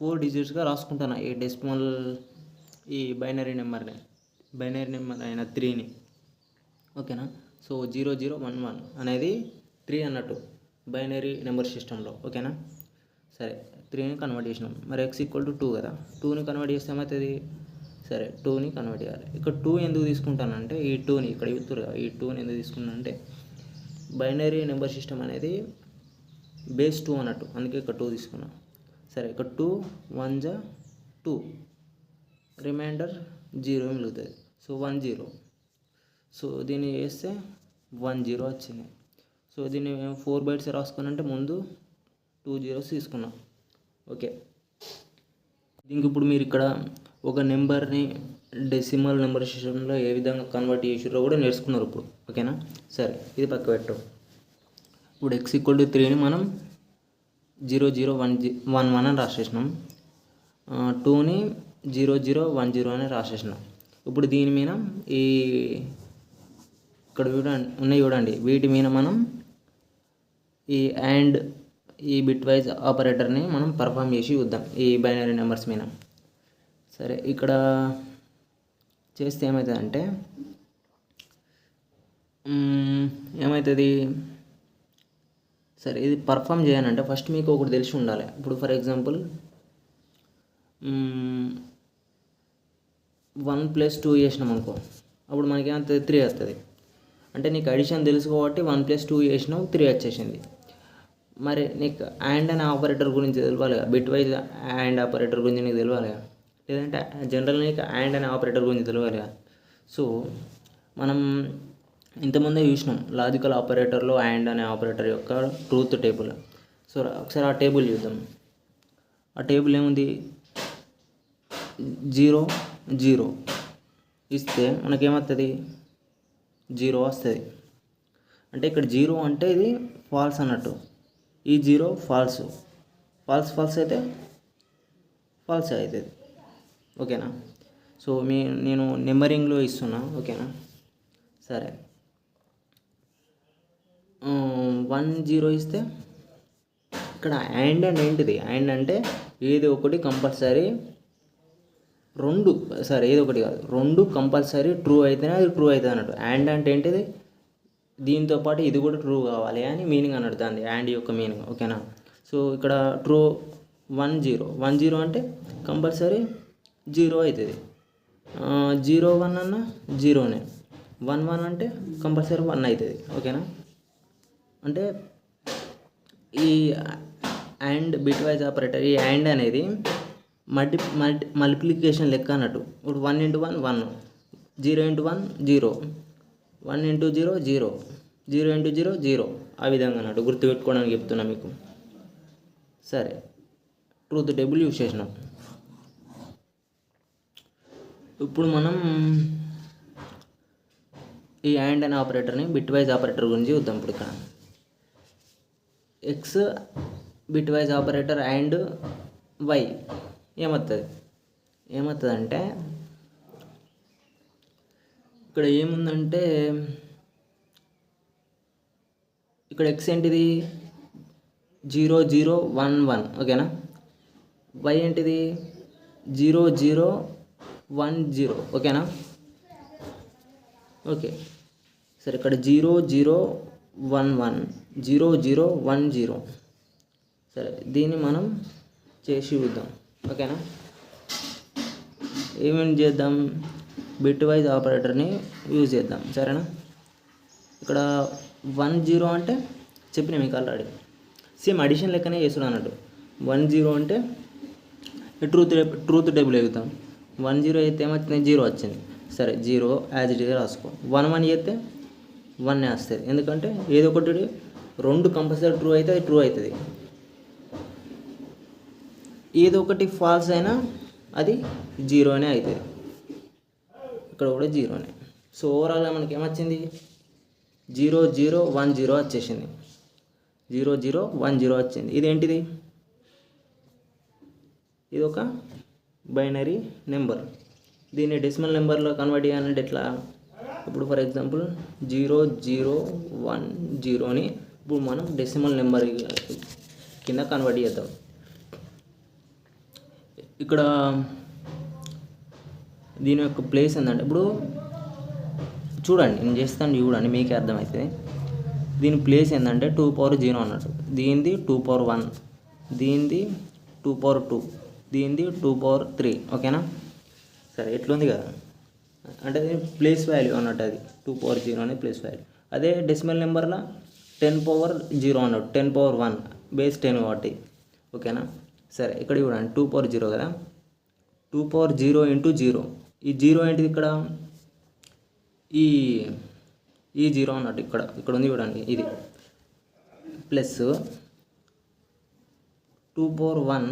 A: 4 డిజిట్స్గా రాసుకుంటాను ఈ డెసిమల్, ఈ బైనరీ నెంబర్ అయిన 3ని. ఓకేనా, సో 0 0 1 1 అనేది 3 అన్నట్టు బైనరీ నెంబర్ సిస్టంలో. ఓకేనా, సరే 3ని కన్వర్ట్ చేసినాం. మరి x = 2 కదా, 2ని కన్వర్ట్ చేస్తే ఏమవుతుంది? సరే 2ని కన్వర్ట్ చేయాలి. ఇక్కడ 2 ఎందుకు తీసుకుంటానంటే, ఈ 2ని ఇక్కడ చూస్తారు కదా, ఈ 2ని ఎందుకు తీసుకున్నానంటే బైనరీ నెంబర్ సిస్టమ్ అనేది బేస్ 2 అన్నట్టు, అందుకే ఇక్కడ 2 తీసుకున్నాం. సరే ఇక్కడ 2 1 2, రిమైండర్ 0 మిగులుతుంది. సో 1 0. సో దీన్ని వేస్తే 1 0 వచ్చింది. సో దీన్ని 4 బైట్స్ రాసుకున్నంటే ముందు 2 zeros తీసుకున్నాం. ఓకే, దీనికి ఇప్పుడు మీరు ఇక్కడ ఒక నెంబర్ని డెసిమల్ నెంబర్ సిస్టంలో ఏ విధంగా కన్వర్ట్ చేసారో కూడా నేర్చుకున్నారు ఇప్పుడు. ఓకేనా, సరే ఇది పక్క పెట్టాం. ఇప్పుడు x = 3ని మనం 0 0 1 1 అని రాసేసినాం. 2ని 0 0 1 0 అని రాసేసినాం. ఇప్పుడు దీని మీద ఈ ఇక్కడ చూడండి వీటి మీద మనం ఈ అండ్ ఈ బిట్ వైజ్ ఆపరేటర్ని మనం పర్ఫామ్ చేసి చూద్దాం ఈ బైనరీ నెంబర్స్ మీద. సరే ఇక్కడ చేస్తే ఏమవుతుందంటే ఏమవుతుంది? సరే ఇది పర్ఫామ్ చేయాలంటే ఫస్ట్ మీకు ఒకటి తెలిసి ఉండాలి. ఇప్పుడు ఫర్ ఎగ్జాంపుల్ 1 + 2 చేసినాం అనుకో, అప్పుడు మనకి ఏమవుతుంది? 3 వస్తుంది. అంటే నీకు అడిషన్ తెలుసు కాబట్టి 1+2 చేసినావు 3 వచ్చేసింది. మరి నీకు అండ్ అనే ఆపరేటర్ గురించి తెలియాలి కదా, బిట్ వైజ్ అండ్ ఆపరేటర్ గురించి నీకు తెలియాలి కదా, లేదంటే జనరల్ నీకు అండ్ అనే ఆపరేటర్ గురించి తెలియాలి కదా. సో మనం ఇంతకుముందే చూసినాం లాజికల్ ఆపరేటర్లో అండ్ అనే ఆపరేటర్ యొక్క ట్రూత్ టేబుల్. సో ఒకసారి ఆ టేబుల్ చూద్దాం. ఆ టేబుల్ ఏముంది, 0 0 ఇస్తే మనకేమవుతుంది, 0 వస్తుంది. అంటే ఇక్కడ 0 అంటే ఇది ఫాల్స్ అన్నట్టు, ఈ 0 ఫాల్స్, ఫాల్స్ అయితే ఫాల్స్ అవుతుంది. ఓకేనా. సో నేను నెంబరింగ్లో ఇస్తున్నా. ఓకేనా. సరే 1 0 ఇస్తే ఇక్కడ అండ్ ఏంటిది, అండ్ అంటే ఏది ఒకటి కంపల్సరీ ఏది ఒకటి కాదు, 2 కంపల్సరీ ట్రూ అయితేనే అది ట్రూ అవుతుంది అన్నట్టు. అండ్ అంటే ఏంటిది, దీంతో పాటు ఇది కూడా ట్రూ కావాలి అని మీనింగ్ అన్నట్టు దాన్ని, అండ్ యొక్క మీనింగ్. ఓకేనా. సో ఇక్కడ ట్రూ 1 0 అంటే కంపల్సరీ 0 అవుతుంది. 0 1 అన్న 0నే, 1 1 అంటే కంపల్సరీ 1 అవుతుంది. ఓకేనా. అంటే ఈ అండ్ బిట్ వైజ్ ఆపరేటర్, ఈ అండ్ అనేది మల్టిప్లికేషన్ లెక్క అన్నట్టు. ఇప్పుడు 1 × 1 1, 0 × 1 0, 1 × 0 0, 0 × 0 0, ఆ విధంగా అన్నట్టు గుర్తుపెట్టుకోవడానికి చెప్తున్నా మీకు. సరే ట్రూత్ టేబుల్ యూజ్ చేసినాం. ఇప్పుడు మనం ఈ అండ్ అనే ఆపరేటర్ని బిట్ వైజ్ ఆపరేటర్ గురించి చూద్దాం. ఇప్పుడు ఇక్కడ x bitwise operator and y ఏమవుతుంది అంటే ఇక్కడ ఏముందంటే ఇక్కడ ఎక్స్ ఏంటిది 0 0 1 1. ఓకేనా. వై ఏంటిది 0 0 1 0. ఓకేనా. ఓకే. సరే ఇక్కడ 0 0 1 1, 0 0 1 0. సరే దీన్ని మనం చేసి చూద్దాం. ఓకేనా. ఏమేమి చేద్దాం, బిట్ వైజ్ ఆపరేటర్ని యూజ్ చేద్దాం. సరేనా. ఇక్కడ 1 0 అంటే చెప్పిన మీకు ఆల్రెడీ, సేమ్ అడిషన్ లెక్కనే చేస్తున్నాను అన్నట్టు. 1 0 అంటే ట్రూత్ టేబుల్ వేద్దాం. 1 0 అయితే ఏమొచ్చింది, 0 వచ్చింది. సరే 0 యాజ్ ఇట్ ఈజ్ రాసుకో. 1 1 చేస్తే 1 వస్తుంది, ఎందుకంటే ఏదో ఒకటి 2 కంపల్సరీ ట్రూ అయితే అది ట్రూ అవుతుంది. ఏదో ఒకటి ఫాల్స్ అయినా అది 0నే అవుతుంది. ఇక్కడ కూడా 0నే. సో ఓవరాల్గా మనకి ఏమొచ్చింది, 0 0 1 0 వచ్చేసింది. 0 0 1 0 వచ్చింది. ఇదేంటిది, ఇది ఒక బైనరీ నెంబర్. దీన్ని డెసిమల్ నెంబర్లో కన్వర్ట్ చేయాలంటే ఎట్లా, ఇప్పుడు ఫర్ ఎగ్జాంపుల్ 0 0 1 0ని ఇప్పుడు మనం డెసిమల్ నెంబర్ కింద కన్వర్ట్ చేద్దాం. ఇక్కడ దీని యొక్క ప్లేస్ ఏంటంటే, ఇప్పుడు చూడండి నేను చేస్తాను చూడండి మీకే అర్థమవుతుంది. దీని ప్లేస్ ఏంటంటే 2/0 అన్నట్టు, దీనిది 2/1, దీనిది 2/2, దీనిది 2/3. ఓకేనా. సరే ఎట్లుంది కదా, అంటే ప్లేస్ వాల్యూ అన్నట్టు, అది 2/0 అనేది ప్లేస్ వాల్యూ. అదే డెసిమల్ నెంబర్లో 10/0 అన్నట్టు, 10/1 బేస్ 10 కాబట్టి. ఓకేనా. సరే ఇక్కడ చూడండి 2/0 కదా, 2/0 × 0. ఈ 0 ఏంటిది, ఇక్కడ ఈ 0 అన్నట్టు, ఇక్కడ ఉంది చూడండి, ఇది ప్లస్ 2/1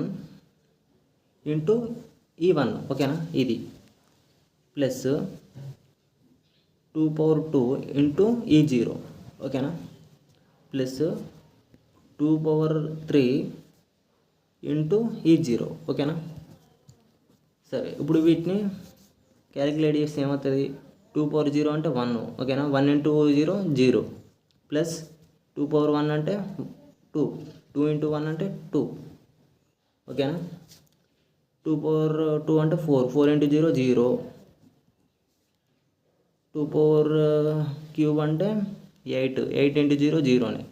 A: × ఈ 1. ఓకేనా. ఇది ప్లస్ 2/2 × ఈ 0. ఓకేనా. ప్లస్ 2/3 × ఈ 0. ఓకేనా. సరే ఇప్పుడు వీటిని క్యాలిక్యులేట్ చేస్తే ఏమవుతుంది, 2/0 అంటే 1. ఓకేనా. 1 × 0 0, ప్లస్ 2/1 అంటే 2, 2 × 1 అంటే 2. ఓకేనా. 2/2 అంటే 4, 4 × 0 0, 2/3 అంటే 8, 8 × 0 0నే.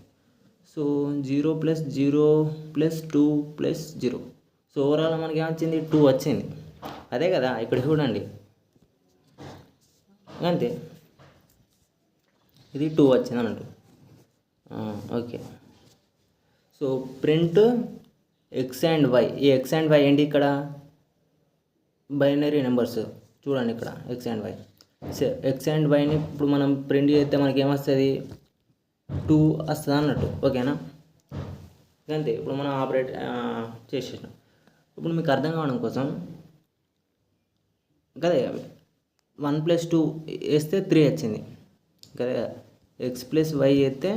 A: సో 0 + 0 + 2 + 0. సో ఓవరాల్ మనకి ఏమొచ్చింది, 2 వచ్చింది. అదే కదా ఇక్కడ చూడండి, అంతే. ఇది 2 వచ్చింది అన్నట్టు. Okay. So print x and y. ఈ ఎక్స్ అండ్ వై ఏంటి ఇక్కడ బైనరీ నెంబర్స్ చూడండి ఇక్కడ x and y. X and వైని ఇప్పుడు మనం ప్రింట్ చేస్తే మనకి ఏమొస్తుంది 2 వస్తుంది అన్నట్టు. ఓకేనా? అంతే. ఇప్పుడు మనం ఆపరేట్ చేసేసాం. ఇప్పుడు మీకు అర్థం కావడం కోసం కదే 1 + 2 వేస్తే 3 వచ్చింది కదా. ఎక్స్ ప్లస్ వై వేస్తే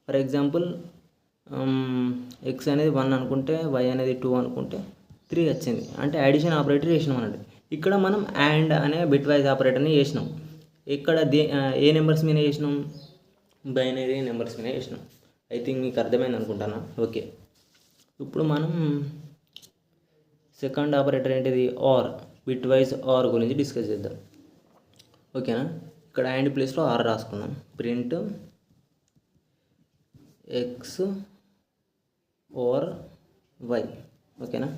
A: ఫర్ ఎగ్జాంపుల్ ఎక్స్ అనేది 1 అనుకుంటే వై అనేది 2 అనుకుంటే 3 వచ్చింది. అంటే అడిషన్ ఆపరేటర్ చేసినాం అన్నట్టు. ఇక్కడ మనం అండ్ అనే బిట్ వైజ్ ఆపరేటర్ని చేసినాం. ఇక్కడ ఏ నెంబర్స్ మీద చేసినాం? బైనరీ నెంబర్స్ మీద చేసినాం. ఐ థింక్ మీకు అర్థమైంది అనుకుంటాను. ఓకే. ఇప్పుడు మనం సెకండ్ ఆపరేటర్ ఏంటిది ఆర్, బిట్ వైజ్ ఆర్ గురించి డిస్కస్ చేద్దాం. ఓకేనా? ఇక్కడ అండ్ ప్లేస్లో ఆర్ రాసుకుందాం. Print x or y. ఓకేనా?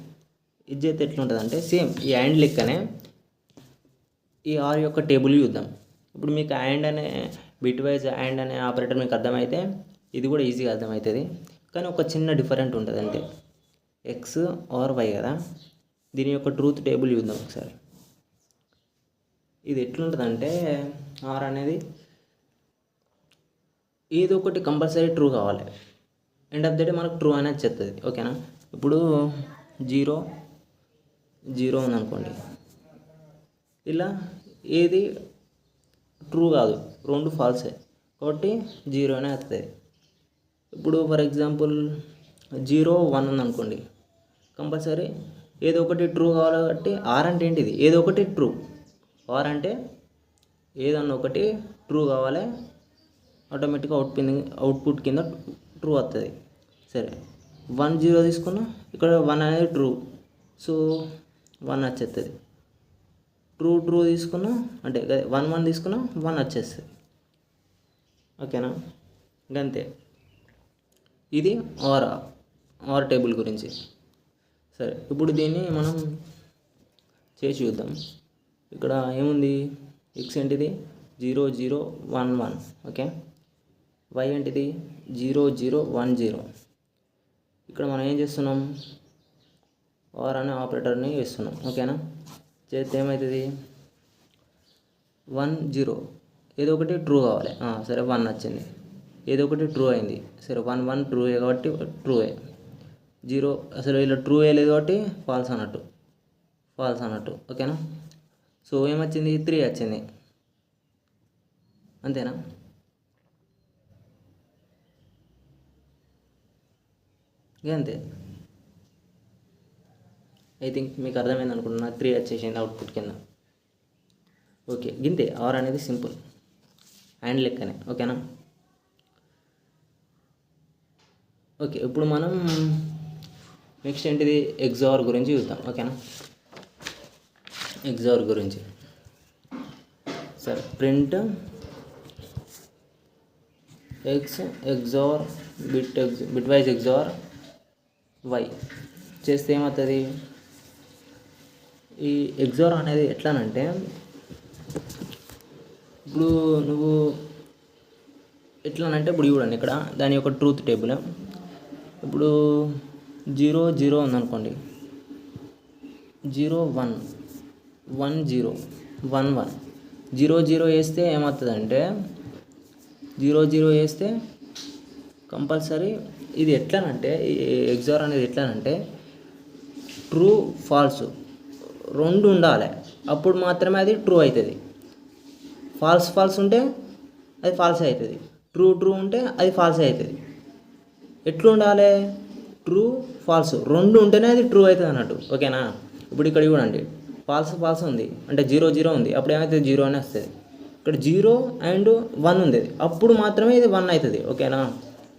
A: ఇది చేస్తే ఎట్లుంటుంది అంటే సేమ్ ఈ అండ్ లెక్కనే ఈ ఆర్ యొక్క టేబుల్ చూద్దాం. ఇప్పుడు మీకు అండ్ అనే బిట్ వైజ్ అండ్ అనే ఆపరేటర్ మీకు అర్థమైతే ఇది కూడా ఈజీగా అర్థమవుతుంది. కానీ ఒక చిన్న డిఫరెంట్ ఉంటుంది. అంటే ఎక్స్ ఆర్ వై కదా, దీని యొక్క ట్రూత్ టేబుల్ చూద్దాం ఒకసారి. ఇది ఎట్లుంటుందంటే ఆర్ అనేది ఏదో ఒకటి కంపల్సరీ ట్రూ కావాలి. ఎండ్ ఆఫ్ ద డే మనకు ట్రూ అనేది చెప్తుంది. ఓకేనా? ఇప్పుడు 0 0 ఉందనుకోండి, ఇలా ఏది ట్రూ కాదు, 2 ఫాల్సే కాబట్టి 0 అనే వస్తుంది. ఇప్పుడు ఫర్ ఎగ్జాంపుల్ 0 1 ఉందనుకోండి, కంపల్సరీ ఏదో ఒకటి ట్రూ కావాలి. కాబట్టి ఆర్ అంటే ఏంటిది? ఏదో ఒకటి ట్రూ. ఆర్ అంటే ఏదన్నా ఒకటి ట్రూ కావాలి, ఆటోమేటిక్గా అవుట్పుట్ కింద ట్రూ వస్తుంది. సరే 1 0 తీసుకున్నా, ఇక్కడ 1 అనేది ట్రూ, సో 1 వచ్చేస్తుంది. ట్రూ తీసుకున్నా అంటే 1 1 తీసుకున్నా 1 వచ్చేస్తుంది. ఓకేనా? ఇంకంతే. ఇది ఆర్ టేబుల్ గురించి. సరే ఇప్పుడు దీన్ని మనం చేసి చూద్దాం. ఇక్కడ ఏముంది? ఎక్స్ ఏంటిది 0 0 1 1. ఓకే. వై ఏంటిది 0 0 1 0. ఇక్కడ మనం ఏం చేస్తున్నాం? ఆర్ అనే ఆపరేటర్ని చేస్తున్నాం. ఓకేనా? చేస్తే ఏమవుతుంది? 1 0 ఏదో ఒకటి ట్రూ కావాలి. సరే 1 వచ్చింది, ఏదో ఒకటి ట్రూ అయింది. సరే 1 1 ట్రూ కాబట్టి ట్రూయే. 0 అసలు ఇలా ట్రూ అయ్యలేదు కాబట్టి ఫాల్స్ అన్నట్టు. ఓకేనా? సో ఏమొచ్చింది? 3 వచ్చింది. అంతేనా? ఇక అంతే. ఐ థింక్ మీకు అర్థమైంది అనుకుంటున్నా. 3 వచ్చేసింది అవుట్పుట్ కింద. ఓకే. గింతే. ఆర్ అనేది సింపుల్ అండ్ లెక్కనే. ఓకేనా? ఓకే. ఇప్పుడు మనం నెక్స్ట్ ఏంటిది? ఎగ్జార్ గురించి చూద్దాం. ఓకేనా? ఎగ్జార్ గురించి. సరే print x XOR bitwise XOR y చేస్తే ఏమవుతుంది? ఈ ఎగ్జార్ అనేది ఎట్లానంటే ఇప్పుడు నువ్వు ఎట్లానంటే ఇప్పుడు చూడండి ఇక్కడ దాని యొక్క ట్రూత్ టేబుల్. ఇప్పుడు 0 0 ఉందనుకోండి, 0 1 1 0 1 1 0 0 వేస్తే ఏమవుతుందంటే 0 0 వేస్తే కంపల్సరీ ఇది ఎట్లానంటే ఈ ఎగ్జార్ అనేది ఎట్లానంటే ట్రూ ఫాల్స్ 2 ఉండాలి, అప్పుడు మాత్రమే అది ట్రూ అవుతుంది. ఫాల్స్ ఉంటే అది ఫాల్స్ అవుతుంది, ట్రూ ఉంటే అది ఫాల్స్ అవుతుంది. ఎట్లా ఉండాలి? ట్రూ ఫాల్స్ 2 ఉంటేనే అది ట్రూ అవుతుంది అన్నట్టు. ఓకేనా? ఇప్పుడు ఇక్కడ చూడండి ఫాల్స్ ఉంది అంటే 0 0 ఉంది, అప్పుడు ఏమవుతుంది? 0 అని వస్తుంది. ఇక్కడ 0 అండ్ 1 ఉంది, అప్పుడు మాత్రమే ఇది 1 అవుతుంది. ఓకేనా?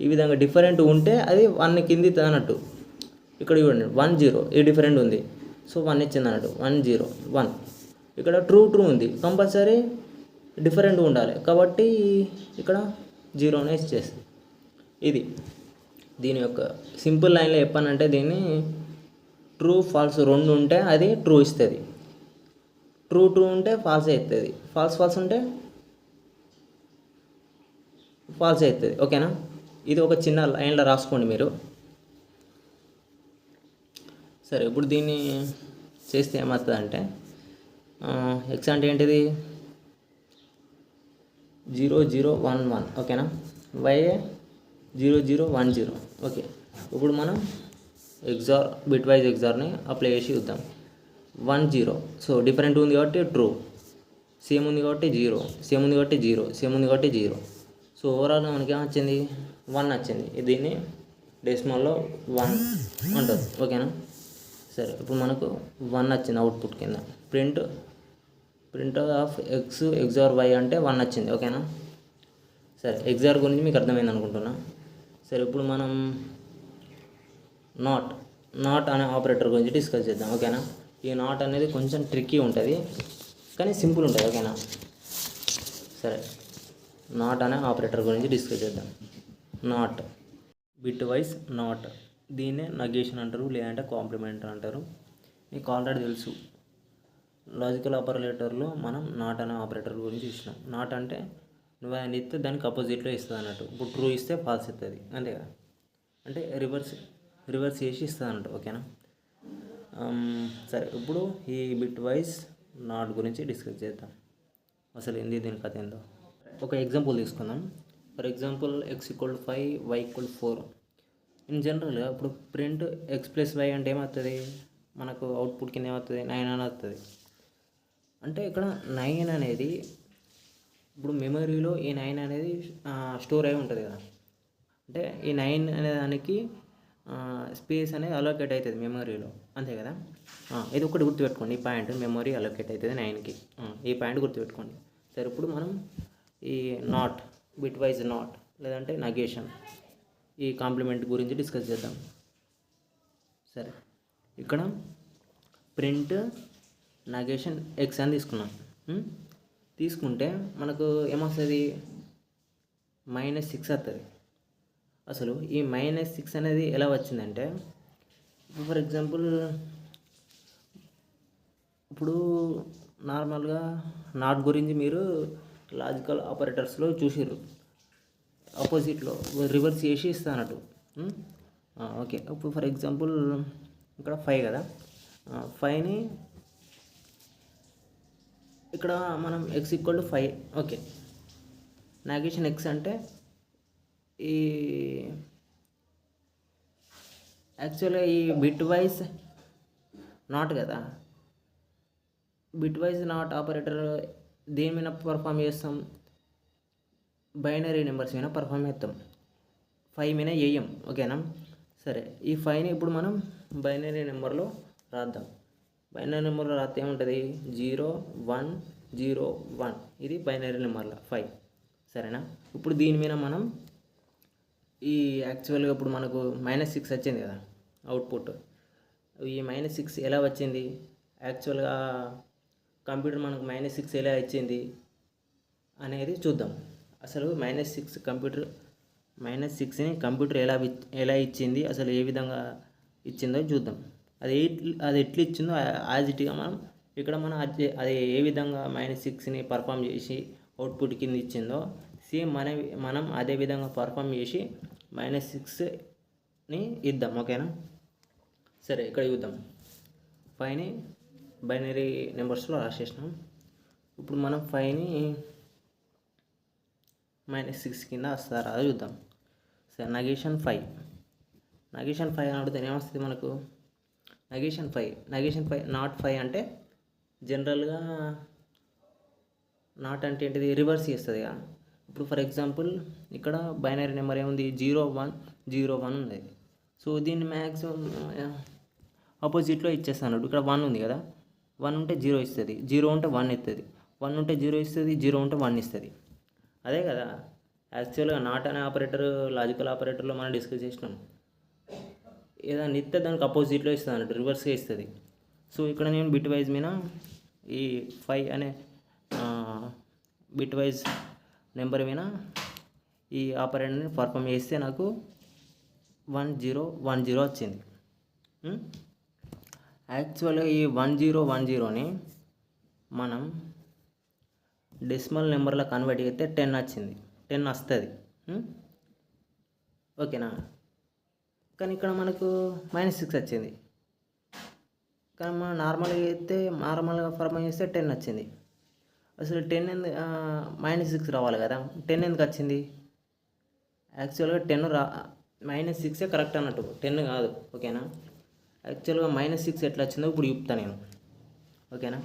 A: ఈ విధంగా డిఫరెంట్ ఉంటే అది 1 కింది అన్నట్టు. ఇక్కడ చూడండి 1 0 ఈ డిఫరెంట్ ఉంది, సో 1 ఇచ్చింది అన్నట్టు. 1 0 1 ఇక్కడ ట్రూ ఉంది, కంపల్సరీ డిఫరెంట్ ఉండాలి కాబట్టి ఇక్కడ 0నే ఇచ్చేస్తుంది. ఇది దీని యొక్క సింపుల్ లైన్లో చెప్పానంటే దీన్ని ట్రూ ఫాల్స్ 2 ఉంటే అది ట్రూ ఇస్తుంది, ట్రూ ఉంటే ఫాల్స్ అవుతుంది, ఫాల్స్ ఉంటే ఫాల్స్ అవుతుంది. ఓకేనా, ఇది ఒక చిన్న లైన్లో రాసుకోండి మీరు. సరే, ఇప్పుడు దీన్ని చేస్తే ఏమవుతుంది అంటే ఎక్స్ అంటే ఏంటిది 0011. ఓకేనా, వై 0010. ఓకే, ఇప్పుడు మనం ఎగ్జార్ బిట్ వైజ్ ఎగ్జార్ని అప్లై చేసి చూద్దాం. 10. సో డిఫరెంట్ ఉంది కాబట్టి ట్రూ, సేమ్ ఉంది కాబట్టి 0, సేమ్ ఉంది కాబట్టి 0, సేమ్ ఉంది కాబట్టి 0. సో ఓవరాల్గా మనకి ఏమొచ్చింది 1 వచ్చింది. దీన్ని డెసిమల్లో 1 అంటారు. ఓకేనా, సరే ఇప్పుడు మనకు 1 వచ్చింది అవుట్పుట్ కింద. Print of x XOR y అంటే 1 వచ్చింది. ఓకేనా, సరే ఎగ్జార్ గురించి మీకు అర్థమైంది అనుకుంటున్నా. సరే, ఇప్పుడు మనం నాట్ అనే ఆపరేటర్ గురించి డిస్కస్ చేద్దాం. ఓకేనా, ఈ నాట్ అనేది కొంచెం ట్రిక్కీ ఉంటుంది కానీ సింపుల్ ఉంటుంది. ఓకేనా, సరే నాట్ అనే ఆపరేటర్ గురించి డిస్కస్ చేద్దాం. నాట్ బిట్ వైజ్ నాట్, దీన్నే నగేషన్ అంటారు, లేదంటే కాంప్లిమెంట్ అంటారు. మీకు ఆల్రెడీ తెలుసు, లాజికల్ ఆపరేటర్లో మనం నాట్ అనే ఆపరేటర్ గురించి ఇచ్చినాం. నాట్ అంటే నువ్వు ఆయన ఇస్తే దానికి అపోజిట్లో ఇస్తుంది అన్నట్టు. ఇప్పుడు ట్రూ ఇస్తే ఫాల్స్ ఇస్తుంది, అంతేగా, అంటే రివర్స్ చేసి ఇస్తుంది అన్నట్టు. ఓకేనా, సరే ఇప్పుడు ఈ బిట్ వైజ్ నాట్ గురించి డిస్కస్ చేద్దాం. అసలు ఏంది దీని కథ ఏందో ఒక ఎగ్జాంపుల్ తీసుకుందాం. For example x = 5, y = 4. In జనరల్గా ఇప్పుడు ప్రింట్ x + y అంటే ఏమవుతుంది, మనకు అవుట్పుట్ కింద ఏమవుతుంది 9 అని వస్తుంది. అంటే ఇక్కడ 9 అనేది ఇప్పుడు మెమరీలో ఈ 9 అనేది స్టోర్ అయి ఉంటుంది కదా. అంటే ఈ 9 అనే దానికి స్పేస్ అనేది అలోకేట్ అవుతుంది మెమరీలో, అంతే కదా. ఇది ఒకటి గుర్తుపెట్టుకోండి, ఈ పాయింట్ మెమరీ అలోకేట్ అవుతుంది 9కి. ఈ పాయింట్ గుర్తుపెట్టుకోండి. సరే, ఇప్పుడు మనం ఈ నాట్ బిట్ వైజ్ నాట్ లేదంటే నగేషన్, ఈ కాంప్లిమెంట్ గురించి డిస్కస్ చేద్దాం. సరే, ఇక్కడ ప్రింట్ నగేషన్ ఎక్స్ అని తీసుకున్నాం. తీసుకుంటే మనకు ఏమొస్తుంది -6 వస్తుంది. అసలు ఈ -6 అనేది ఎలా వచ్చిందంటే, ఫర్ ఎగ్జాంపుల్ ఇప్పుడు నార్మల్గా నాట్ గురించి మీరు లాజికల్ ఆపరేటర్స్లో చూసిర్రు, ఆపోజిట్లో రివర్స్ చేసి ఇస్తానట్టు. ఓకే, ఇప్పుడు ఫర్ ఎగ్జాంపుల్ ఇక్కడ 5 కదా, 5ని ఇక్కడ మనం x = 5. ఓకే, నగేషన్ x అంటే ఈ యాక్చువల్గా ఈ బిట్ వైజ్ నాట్ కదా. బిట్ వైజ్ నాట్ ఆపరేటర్ దేని మీద పర్ఫామ్ చేస్తాం, బైనరీ నెంబర్స్ మీద పర్ఫామ్ చేస్తాం. 5 మీద వేయం. ఓకేనా, సరే ఈ 5ని ఇప్పుడు మనం బైనరీ నెంబర్లో రాద్దాం. బైనరీ నెంబర్లో రాస్తే ఏముంటుంది 0 1 0 1, ఇది బైనరీ నెంబర్లో 5. సరేనా, ఇప్పుడు దీని మీద మనం ఈ యాక్చువల్గా ఇప్పుడు మనకు -6 వచ్చింది కదా అవుట్పుట్. ఈ -6 ఎలా వచ్చింది, యాక్చువల్గా కంప్యూటర్ మనకు -6 ఎలా ఇచ్చింది అనేది చూద్దాం. అసలు -6ని కంప్యూటర్ ఎలా ఇచ్చింది, అసలు ఏ విధంగా ఇచ్చిందో చూద్దాం. అది ఎట్లా ఇచ్చిందో యాజ్ ఇట్గా మనం ఇక్కడ అది ఏ విధంగా -6ని పర్ఫామ్ చేసి అవుట్పుట్ కింద ఇచ్చిందో సేమ్ మనం అదే విధంగా పర్ఫామ్ చేసి -6ని ఇద్దాం. ఓకేనా, సరే ఇక్కడ చూద్దాం. 5ని బైనరీ నెంబర్స్లో రాసేసినాం. ఇప్పుడు మనం 5ని -6 కింద వస్తారా చూద్దాం. సరే, నగేషన్ 5 అని అడిగితే ఏమొస్తుంది మనకు నగేషన్ 5 నాట్ 5 అంటే జనరల్గా నాట్ అంటే ఏంటిది రివర్స్ చేస్తుంది కదా. ఇప్పుడు ఫర్ ఎగ్జాంపుల్ ఇక్కడ బైనరీ నెంబర్ ఏముంది 0 1 0 1 ఉంది. సో దీన్ని మ్యాక్సిమం ఆపోజిట్లో ఇచ్చేస్తాను. ఇక్కడ 1 ఉంది కదా, 1 ఉంటే 0 ఇస్తుంది, 0 ఉంటే 1 ఇస్తుంది, 1 ఉంటే 0 ఇస్తుంది, 0 ఉంటే 1 ఇస్తుంది. అదే కదా యాక్చువల్గా నాట్ అనే ఆపరేటర్ లాజికల్ ఆపరేటర్లో మనం డిస్కస్ చేసినాం. ఏదైనా ఇస్తే దానికి అపోజిట్లో ఇస్తుంది అన్నట్టు, రివర్స్గా ఇస్తుంది. సో ఇక్కడ నేను బిట్ వైజ్ మీద ఈ 5 అనే బిట్ వైజ్ నెంబర్ మీద ఈ ఆపరేటర్ని పర్ఫామ్ చేస్తే నాకు 1010 వచ్చింది. యాక్చువల్గా ఈ 1010ని మనం డెసిమల్ నెంబర్లో కన్వర్ట్ చేస్తే 10 వచ్చింది, 10 వస్తుంది. ఓకేనా. కానీ ఇక్కడ మనకు -6 వచ్చింది. కానీ మనం నార్మల్గా ఫార్ములా చేస్తే 10 వచ్చింది. అసలు 10 -6 రావాలి కదా, 10 ఎందుకు వచ్చింది? యాక్చువల్గా 10 -6 కరెక్ట్ అన్నట్టు, 10 కాదు. ఓకేనా. యాక్చువల్గా -6 ఎట్లా వచ్చిందో ఇప్పుడు చెప్తాను నేను. ఓకేనా.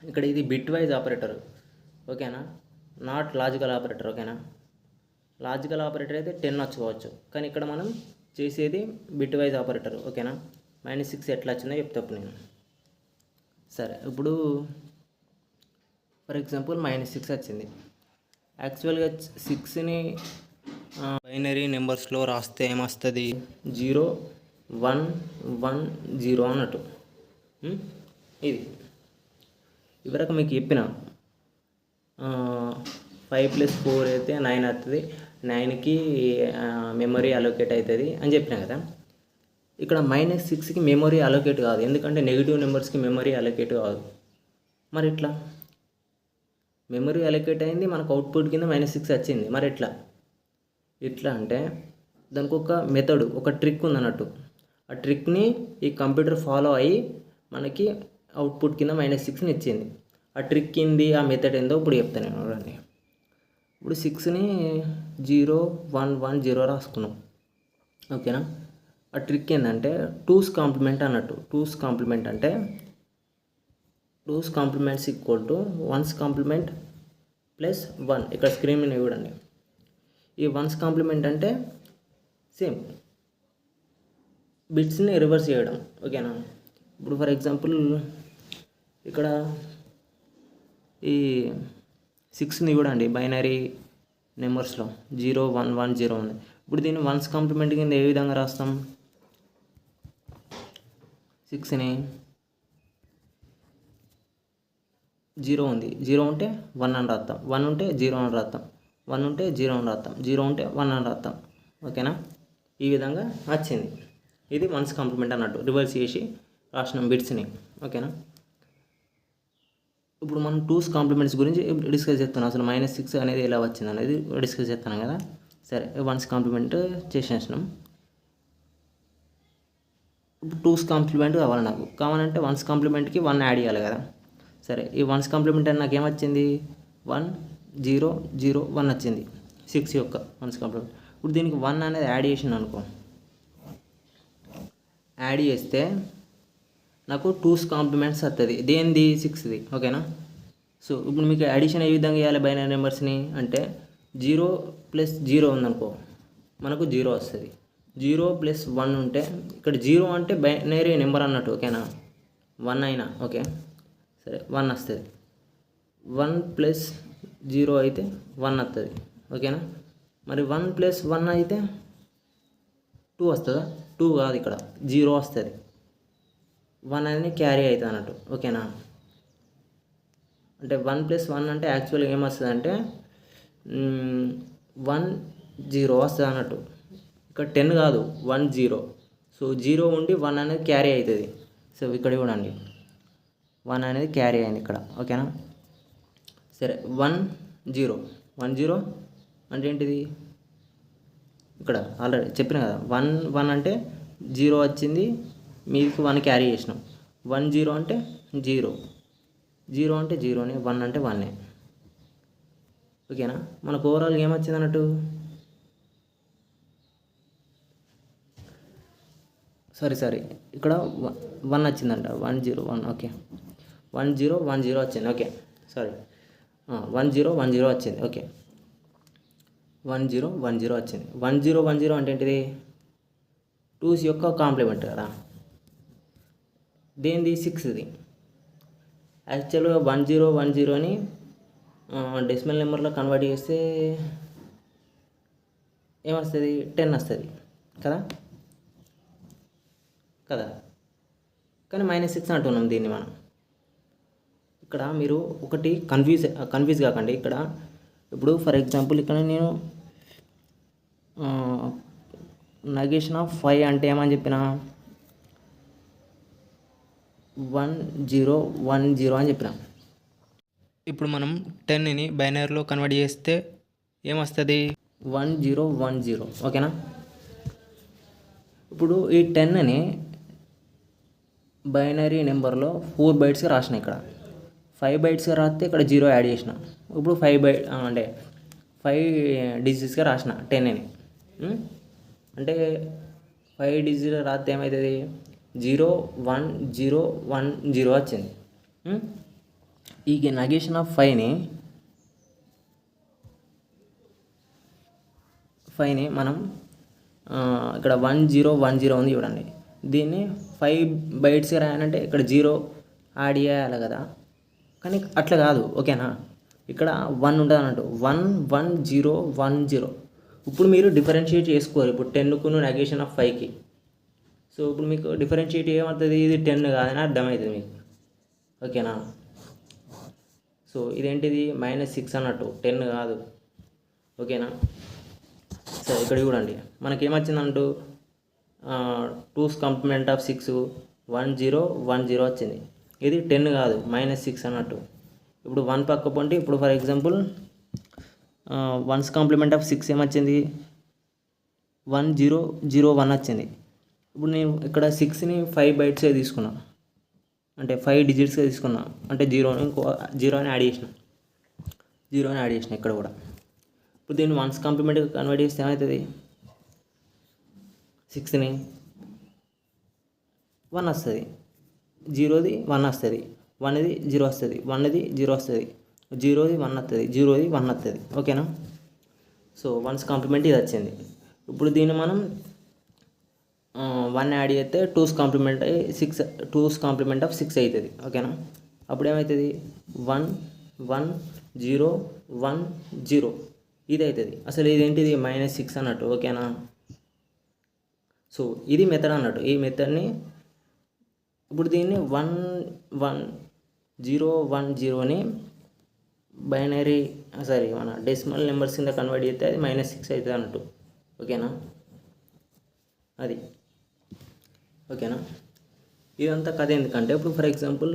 A: ఇక్కడ ఇది బిట్ వైజ్ ఆపరేటర్. ఓకేనా, నాట్ లాజికల్ ఆపరేటర్. ఓకేనా, లాజికల్ ఆపరేటర్ అయితే 10 వచ్చుకోవచ్చు, కానీ ఇక్కడ మనం చేసేది బిట్ వైజ్ ఆపరేటర్. ఓకేనా. -6 ఎట్లా వచ్చిందో చెప్తాను నేను. సరే, ఇప్పుడు ఫర్ ఎగ్జాంపుల్ -6 వచ్చింది. యాక్చువల్గా 6ని బైనరీ నెంబర్స్లో రాస్తే ఏమొస్తుంది? 0 1 1 0 అన్నట్టు. ఇది ఇవరకు మీకు చెప్పిన 5 + 4 అయితే 9 వస్తుంది, 9కి మెమరీ అలోకేట్ అవుతుంది అని చెప్పిన కదా. ఇక్కడ -6కి మెమరీ అలోకేట్ కాదు, ఎందుకంటే నెగిటివ్ నెంబర్స్కి మెమరీ అలోకేట్ కాదు. మరి ఇట్లా మెమరీ అలోకేట్ అయింది, మనకు అవుట్పుట్ కింద -6 వచ్చింది. మరి ఎట్లా అంటే దానికి ఒక మెథడ్, ఒక ట్రిక్ ఉందన్నట్టు. ఆ ట్రిక్ని ఈ కంప్యూటర్ ఫాలో అయ్యి మనకి అవుట్పుట్ కింద -6ని ఇచ్చింది. ఆ ట్రిక్ ఏంది, ఆ మెథడ్ ఏందో ఇప్పుడు చెప్తాను నేను. చూడండి, ఇప్పుడు 6ని 0 1 1 0 రాసుకున్నాం. ఓకేనా. ఆ ట్రిక్ ఏంటంటే 2's కాంప్లిమెంట్ అన్నట్టు. 2's కాంప్లిమెంట్ అంటే 2's complements equal to 1's complement plus 1. ఇక్కడ స్క్రీన్ మీద చూడండి, ఈ 1's కాంప్లిమెంట్ అంటే సేమ్ బిట్స్ని రివర్స్ చేయడం. ఓకేనా. ఇప్పుడు ఫర్ ఎగ్జాంపుల్ ఇక్కడ ఈ 6ని చూడండి, బైనరీ నెంబర్స్లో 0 1 1 0 ఉంది. ఇప్పుడు దీన్ని 1's కాంప్లిమెంట్ కింద ఏ విధంగా రాస్తాం? 6ని 0 ఉంది, 0 ఉంటే 1 అని రాస్తాం, 1 ఉంటే 0 అని రాస్తాం, 1 ఉంటే 0 అని రాస్తాం, 0 ఉంటే 1 అని రాస్తాం. ఓకేనా. ఈ విధంగా వచ్చింది. ఇది 1's కాంప్లిమెంట్ అన్నట్టు, రివర్స్ చేసి రాసినాం బిట్స్ని. ఓకేనా. ఇప్పుడు మనం 2's కాంప్లిమెంట్స్ గురించి డిస్కస్ చేస్తున్నాం. అసలు -6 అనేది ఎలా వచ్చింది అనేది డిస్కస్ చేస్తున్నాం కదా. సరే, 1's కాంప్లిమెంట్ చేసేసినాం. ఇప్పుడు 2's కాంప్లిమెంట్ కావాలి నాకు. కావాలంటే 1's కాంప్లిమెంట్కి 1 యాడ్ చేయాలి కదా. సరే, ఈ 1's కాంప్లిమెంట్ అని నాకు ఏమొచ్చింది? 1 0 0 1 వచ్చింది, 6 యొక్క 1's కాంప్లిమెంట్. ఇప్పుడు దీనికి 1 అనేది యాడ్ చేసిన అనుకో, యాడ్ చేస్తే నాకు 2's కాంప్లిమెంట్స్ వస్తుంది. దేనిది? 6ది. ఓకేనా. సో ఇప్పుడు మీకు అడిషన్ ఏ విధంగా చేయాలి బైనరీ నెంబర్స్ని అంటే 0 + 0 ఉందనుకో, మనకు 0 వస్తుంది. 0 + 1 ఉంటే, ఇక్కడ 0 అంటే బైనరీ నెంబర్ అన్నట్టు. ఓకేనా. 1 అయినా ఓకే, సరే 1 వస్తుంది. 1 + 0 అయితే 1 వస్తుంది. ఓకేనా. మరి 1 + 1 అయితే 2 వస్తుందా? 2 కాదు, ఇక్కడ 0 వస్తుంది. 1 అనేది క్యారీ అవుతుంది అన్నట్టు. ఓకేనా. అంటే 1 + 1 అంటే యాక్చువల్గా ఏమొస్తుంది అంటే 1 0 వస్తుంది అన్నట్టు. ఇక్కడ 10 కాదు, 1 0. సో 0 ఉండి 1 అనేది క్యారీ అవుతుంది. సో ఇక్కడ చూడండి, 1 అనేది క్యారీ అయింది ఇక్కడ. ఓకేనా. సరే, 1 0 1 0 అంటే ఏంటిది? ఇక్కడ ఆల్రెడీ చెప్పిన కదా, 1 1 అంటే 0 వచ్చింది, మీకు 1 క్యారీ చేసినాం. 1 0 అంటే 0, 0 అంటే 0నే, 1 అంటే 1నే. ఓకేనా. మనకు ఓవరాల్గా ఏమొచ్చింది అన్నట్టు? సారీ ఇక్కడ 1 వచ్చిందంట, 1 0 1. ఓకే, 1 0 1 0 వచ్చింది. ఓకే, సారీ 1 0 1 0 వచ్చింది. ఓకే, 1 0 1 0 వచ్చింది. 1 0 1 0 అంటే ఏంటిది? 2's యొక్క కాంప్లిమెంట్ కదా. దేనిది? 6ది. యాక్చువల్గా 1 0 1 0ని డెసిమల్ నెంబర్లో కన్వర్ట్ చేస్తే ఏమొస్తుంది? 10 వస్తుంది కదా. కానీ -6 అంటున్నాం దీన్ని మనం. ఇక్కడ మీరు ఒకటి కన్ఫ్యూజ్ కాకండి. ఇక్కడ ఇప్పుడు ఫర్ ఎగ్జాంపుల్ ఇక్కడ నేను నెగేషన్ ఆఫ్ 5 అంటే ఏమని చెప్పిన? 1 0 1 0 అని చెప్పిన. ఇప్పుడు మనం 10ని బైనరీలో కన్వర్ట్ చేస్తే ఏమొస్తుంది? 1010 ఓకేనా. ఇప్పుడు ఈ 10ని బైనరీ నెంబర్లో 4 బైట్స్గా రాసిన, ఇక్కడ 5 బైట్స్గా రాస్తే ఇక్కడ 0 యాడ్ చేసిన. ఇప్పుడు 5 డిజిట్స్గా రాసిన 10ని. అంటే 5 డిజిట్గా రాస్తే ఏమవుతుంది, 01010 వచ్చింది. ఈ నెగేషన్ ఆఫ్ 5ని మనం ఇక్కడ 1010 ఉంది చూడండి, దీన్ని 5 బైట్స్గా రాయాలంటే ఇక్కడ 0 యాడ్ చేయాలి కదా, కానీ అట్లా కాదు ఓకేనా. ఇక్కడ 1 ఉంటుంది అన్నట్టు, 11010. ఇప్పుడు మీరు డిఫరెన్షియేట్ చేసుకోరు ఇప్పుడు 10కు నెగేషన్ ఆఫ్ 5కి. సో ఇప్పుడు మీకు డిఫరెన్షియేట్ ఏమవుతుంది, ఇది 10 కాదని అర్థమవుతుంది మీకు ఓకేనా. సో ఇదేంటిది -6 అన్నట్టు, 10 కాదు ఓకేనా. సో ఇక్కడ చూడండి మనకేమొచ్చిందంటూ 2's complement of 6 1010 వచ్చింది. ఇది 10 కాదు, -6 అన్నట్టు. ఇప్పుడు 1 పక్క పొంటి, ఇప్పుడు for example 1's complement of 6 ఏమొచ్చింది, 1001 వచ్చింది. ఇప్పుడు నేను ఇక్కడ 6ని 5 బైట్స్గా తీసుకున్నా, అంటే 5 డిజిట్స్గా తీసుకున్నా, అంటే 0 యాడ్ చేసిన ఇక్కడ కూడా. ఇప్పుడు దీన్ని 1's complement కన్వర్ట్ చేస్తే ఏమవుతుంది, 6ని 1 వస్తుంది, 0ది 1 వస్తుంది, 1ది 0 వస్తుంది, 1ది 0 వస్తుంది, 0ది 1 వస్తుంది, 0ది 1 వస్తుంది ఓకేనా. సో 1's complement ఇది వచ్చింది. ఇప్పుడు దీన్ని మనం 1 యాడ్ చేస్తే 2's complement ఆఫ్ 6 అవుతుంది ఓకేనా. అప్పుడు ఏమవుతుంది, 11010 ఇది అవుతుంది. అసలు ఇదేంటిది -6 అన్నట్టు ఓకేనా. సో ఇది మెథడ్ అన్నట్టు. ఈ మెథడ్ని ఇప్పుడు దీన్ని 11010ని బైనరీ మన డెసిమల్ నెంబర్స్ కింద కన్వర్ట్ చేస్తే అది -6 అవుతుంది అన్నట్టు ఓకేనా. అది ఓకేనా. ఇదంతా కథ ఎందుకంటే, ఇప్పుడు ఫర్ ఎగ్జాంపుల్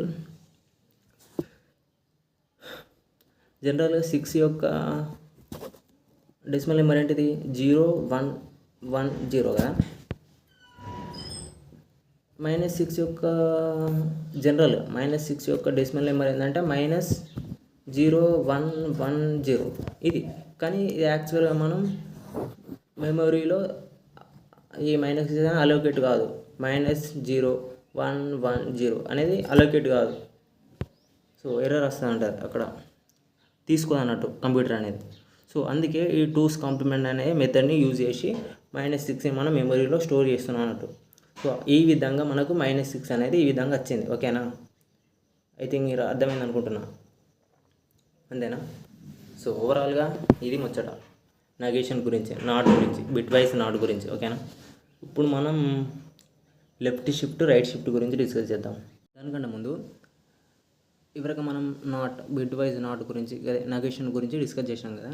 A: జనరల్గా 6 యొక్క డెసిమల్ నెంబర్ ఏంటిది, 0110 కదా. -6 యొక్క జనరల్ -6 యొక్క డెసిమల్ నెంబర్ ఏంటంటే -0110 ఇది. కానీ ఇది యాక్చువల్గా మనం మెమొరీలో ఈ -6 అలోకేట్ కాదు, -0110 అనేది అలోకేట్ కాదు. సో ఎర్రర్ వస్తుంది అంటారు అక్కడ, తీసుకోదన్నట్టు కంప్యూటర్ అనేది. సో అందుకే ఈ 2's complement అనే మెథడ్ని యూజ్ చేసి -6ని మనం మెమొరీలో స్టోర్ చేస్తున్నాం అన్నట్టు. సో ఈ విధంగా మనకు -6 అనేది ఈ విధంగా వచ్చింది ఓకేనా. ఐ థింక్ మీరు అర్థమైంది అనుకుంటున్నా, అంతేనా. సో ఓవరాల్గా ఇది ముచ్చట నెగేషన్ గురించి, నాట్ గురించి, బిట్ వైజ్ నాట్ గురించి ఓకేనా. ఇప్పుడు మనం లెఫ్ట్ షిఫ్ట్ రైట్ షిఫ్ట్ గురించి డిస్కస్ చేద్దాం. దానికంటే ముందు ఇవరకు మనం బిట్ వైజ్ నాట్ గురించి, నెగేషన్ గురించి డిస్కస్ చేసాం కదా.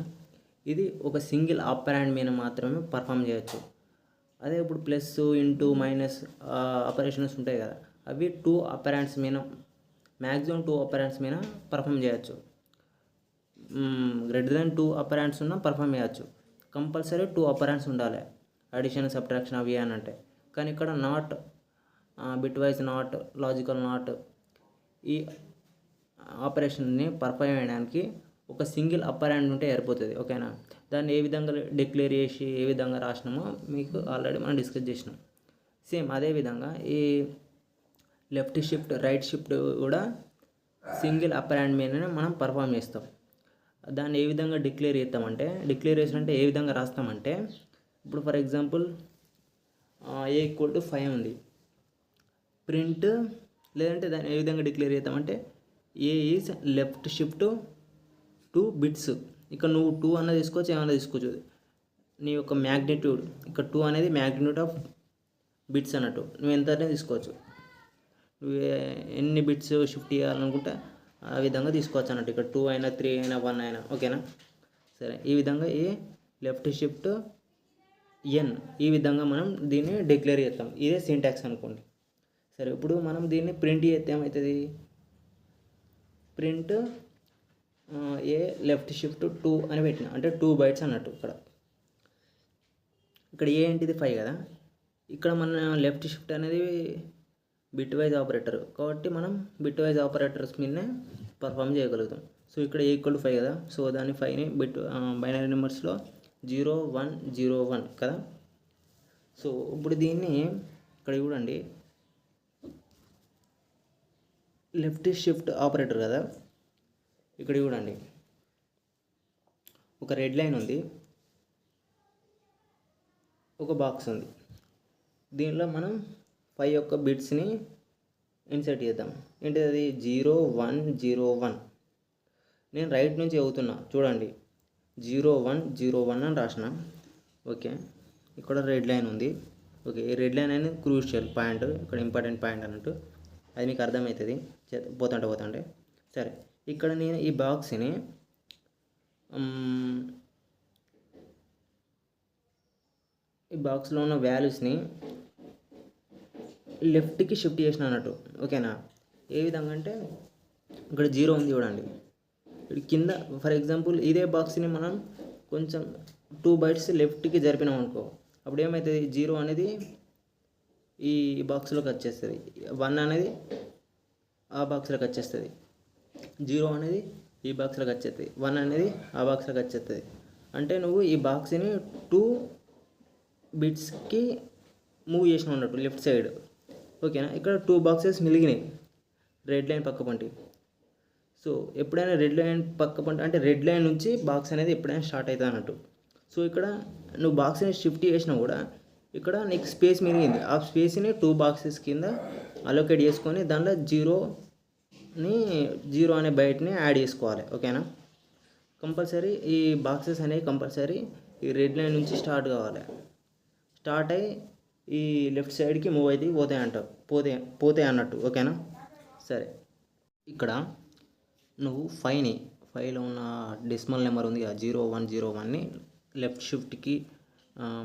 A: ఇది ఒక సింగిల్ ఆపరెంట్ మీద మాత్రమే పర్ఫామ్ చేయొచ్చు. అదే ఇప్పుడు ప్లస్ ఇంటూ మైనస్ ఆపరేషన్స్ ఉంటాయి కదా, అవి 2 ఆపరెంట్స్ మీద, మ్యాక్సిమం 2 ఆపరెంట్స్ మీద పర్ఫామ్ చేయొచ్చు. గ్రేటర్ దెన్ 2 ఆపరెంట్స్ ఉన్నా పర్ఫామ్ చేయొచ్చు. కంపల్సరీ 2 ఆపరెంట్స్ ఉండాలి అడిషన్ సబ్ట్రాక్షన్ అవి అని అంటే. కానీ ఇక్కడ not, bitwise not, logical not, ఈ ఆపరేషన్ని పర్ఫామ్ చేయడానికి ఒక సింగిల్ ఆపరెంట్ ఉంటే సరిపోతుంది ఓకేనా. దాన్ని ఏ విధంగా డిక్లేర్ చేసి ఏ విధంగా రాసినామో మీకు ఆల్రెడీ మనం డిస్కస్ చేసినాం. సేమ్ అదేవిధంగా ఈ లెఫ్ట్ షిఫ్ట్ రైట్ షిఫ్ట్ కూడా సింగిల్ ఆపరెంట్ మీదనే మనం పర్ఫామ్ చేస్తాం. దాన్ని ఏ విధంగా డిక్లేర్ చేస్తామంటే, డిక్లేరేషన్ అంటే ఏ విధంగా రాస్తామంటే, ఇప్పుడు ఫర్ ఎగ్జాంపుల్ A = 5 ఉంది, ప్రింట్, లేదంటే దాన్ని ఏ విధంగా డిక్లేర్ చేస్తామంటే A is left shift 2 bits. ఇక్కడ నువ్వు 2 అన్నది తీసుకోవచ్చు, ఏమన్నా తీసుకోవచ్చు. నీ యొక్క మ్యాగ్నిట్యూడ్, ఇక్కడ 2 అనేది మ్యాగ్నిట్యూడ్ ఆఫ్ బిట్స్ అన్నట్టు, నువ్వు ఎంత అనేది తీసుకోవచ్చు. నువ్వు ఎన్ని బిట్స్ షిఫ్ట్ చేయాలనుకుంటే ఆ విధంగా తీసుకోవచ్చు అన్నట్టు. ఇక్కడ 2 అయినా 3 అయినా 1 అయినా ఓకేనా. సరే, ఈ విధంగా ఏ లెఫ్ట్ షిఫ్ట్ n, ఈ విధంగా మనం దీన్ని డిక్లేర్ చేస్తాం. ఇదే సింటాక్స్ అనుకోండి. సరే, ఇప్పుడు మనం దీన్ని ప్రింట్ చేస్తే ఏమవుతుంది, ప్రింట్ ఏ లెఫ్ట్ షిఫ్ట్ 2 అని పెట్టిన, అంటే 2 బైట్స్ అన్నట్టు ఇక్కడ ఇక్కడ ఏ ఏంటిది 5 కదా, ఇక్కడ మన లెఫ్ట్ షిఫ్ట్ అనేది బిట్ వైజ్ ఆపరేటర్ కాబట్టి మనం బిట్ వైజ్ ఆపరేటర్స్ మీదనే పర్ఫామ్ చేయగలుగుతాం. సో ఇక్కడ ఏ ఈక్వల్ టు 5 కదా, సో దాని 5ని బైనరీ నెంబర్స్లో 0 1 0 1 కదా. సో ఇప్పుడు దీన్ని ఇక్కడ చూడండి, లెఫ్ట్ షిఫ్ట్ ఆపరేటర్ కదా, ఇక్కడ చూడండి ఒక రెడ్ లైన్ ఉంది, ఒక బాక్స్ ఉంది. దీనిలో మనం 5 యొక్క బిట్స్ని ఇన్సర్ట్ చేద్దాం. ఏంటిది అది 0 1 0 1. నేను రైట్ నుంచి చదువుతున్నా చూడండి, 0 1 0 1 అని రాసిన. ఓకే, ఇక్కడ రెడ్ లైన్ ఉంది. ఓకే, ఈ రెడ్ లైన్ అనేది క్రూషియల్ పాయింట్, ఇక్కడ ఇంపార్టెంట్ పాయింట్ అన్నట్టు, అది మీకు అర్థమవుతుంది పోతుంటే. సరే, ఇక్కడ నేను ఈ బాక్స్ని ఈ బాక్స్లో ఉన్న వాల్యూస్ని లెఫ్ట్కి షిఫ్ట్ చేసిన అన్నట్టు. ఓకేనా, ఏ విధంగా అంటే ఇక్కడ 0 ఉంది చూడండి, ఇక్కడ కింద ఫర్ ఎగ్జాంపుల్ ఇదే బాక్స్ని మనం కొంచెం 2 బైట్స్ లెఫ్ట్కి జరిపినాం అనుకో, అప్పుడు ఏమవుతుంది, 0 అనేది ఈ బాక్స్లోకి వచ్చేస్తుంది, 1 అనేది ఆ బాక్స్లోకి వచ్చేస్తుంది, 0 అనేది ఈ బాక్స్లోకి వచ్చేస్తుంది, 1 అనేది ఆ బాక్స్లోకి వచ్చేస్తుంది. అంటే నువ్వు ఈ బాక్స్ని 2 బిట్స్కి మూవ్ చేసిన ఉన్నట్టు లెఫ్ట్ సైడ్. ఓకేనా, ఇక్కడ 2 బాక్సెస్ మిలిగినాయి రెడ్ లైన్ పక్క పంటి. సో ఎప్పుడైనా రెడ్ లైన్ పక్క పంట అంటే రెడ్ లైన్ నుంచి బాక్స్ అనేది ఎప్పుడైనా స్టార్ట్ అవుతుంది అన్నట్టు. సో ఇక్కడ నువ్వు బాక్స్ని షిఫ్ట్ చేసినా కూడా ఇక్కడ నీకు స్పేస్ మిగిలింది, ఆ స్పేస్ని 2 బాక్సెస్ కింద అలొకేట్ చేసుకొని దాంట్లో 0 అనే బైట్ని యాడ్ చేసుకోవాలి. ఓకేనా, కంపల్సరీ ఈ బాక్సెస్ అనేవి కంపల్సరీ ఈ రెడ్ లైన్ నుంచి స్టార్ట్ కావాలి. స్టార్ట్ అయ్యి ఈ లెఫ్ట్ సైడ్కి మూవ్ అయితే పోతాయి అన్నట్టు. ఓకేనా, సరే, ఇక్కడ నువ్వు 5లో ఉన్న డెసిమల్ నెంబర్ ఉంది కదా 0 1 0 1ని లెఫ్ట్ షిఫ్ట్కి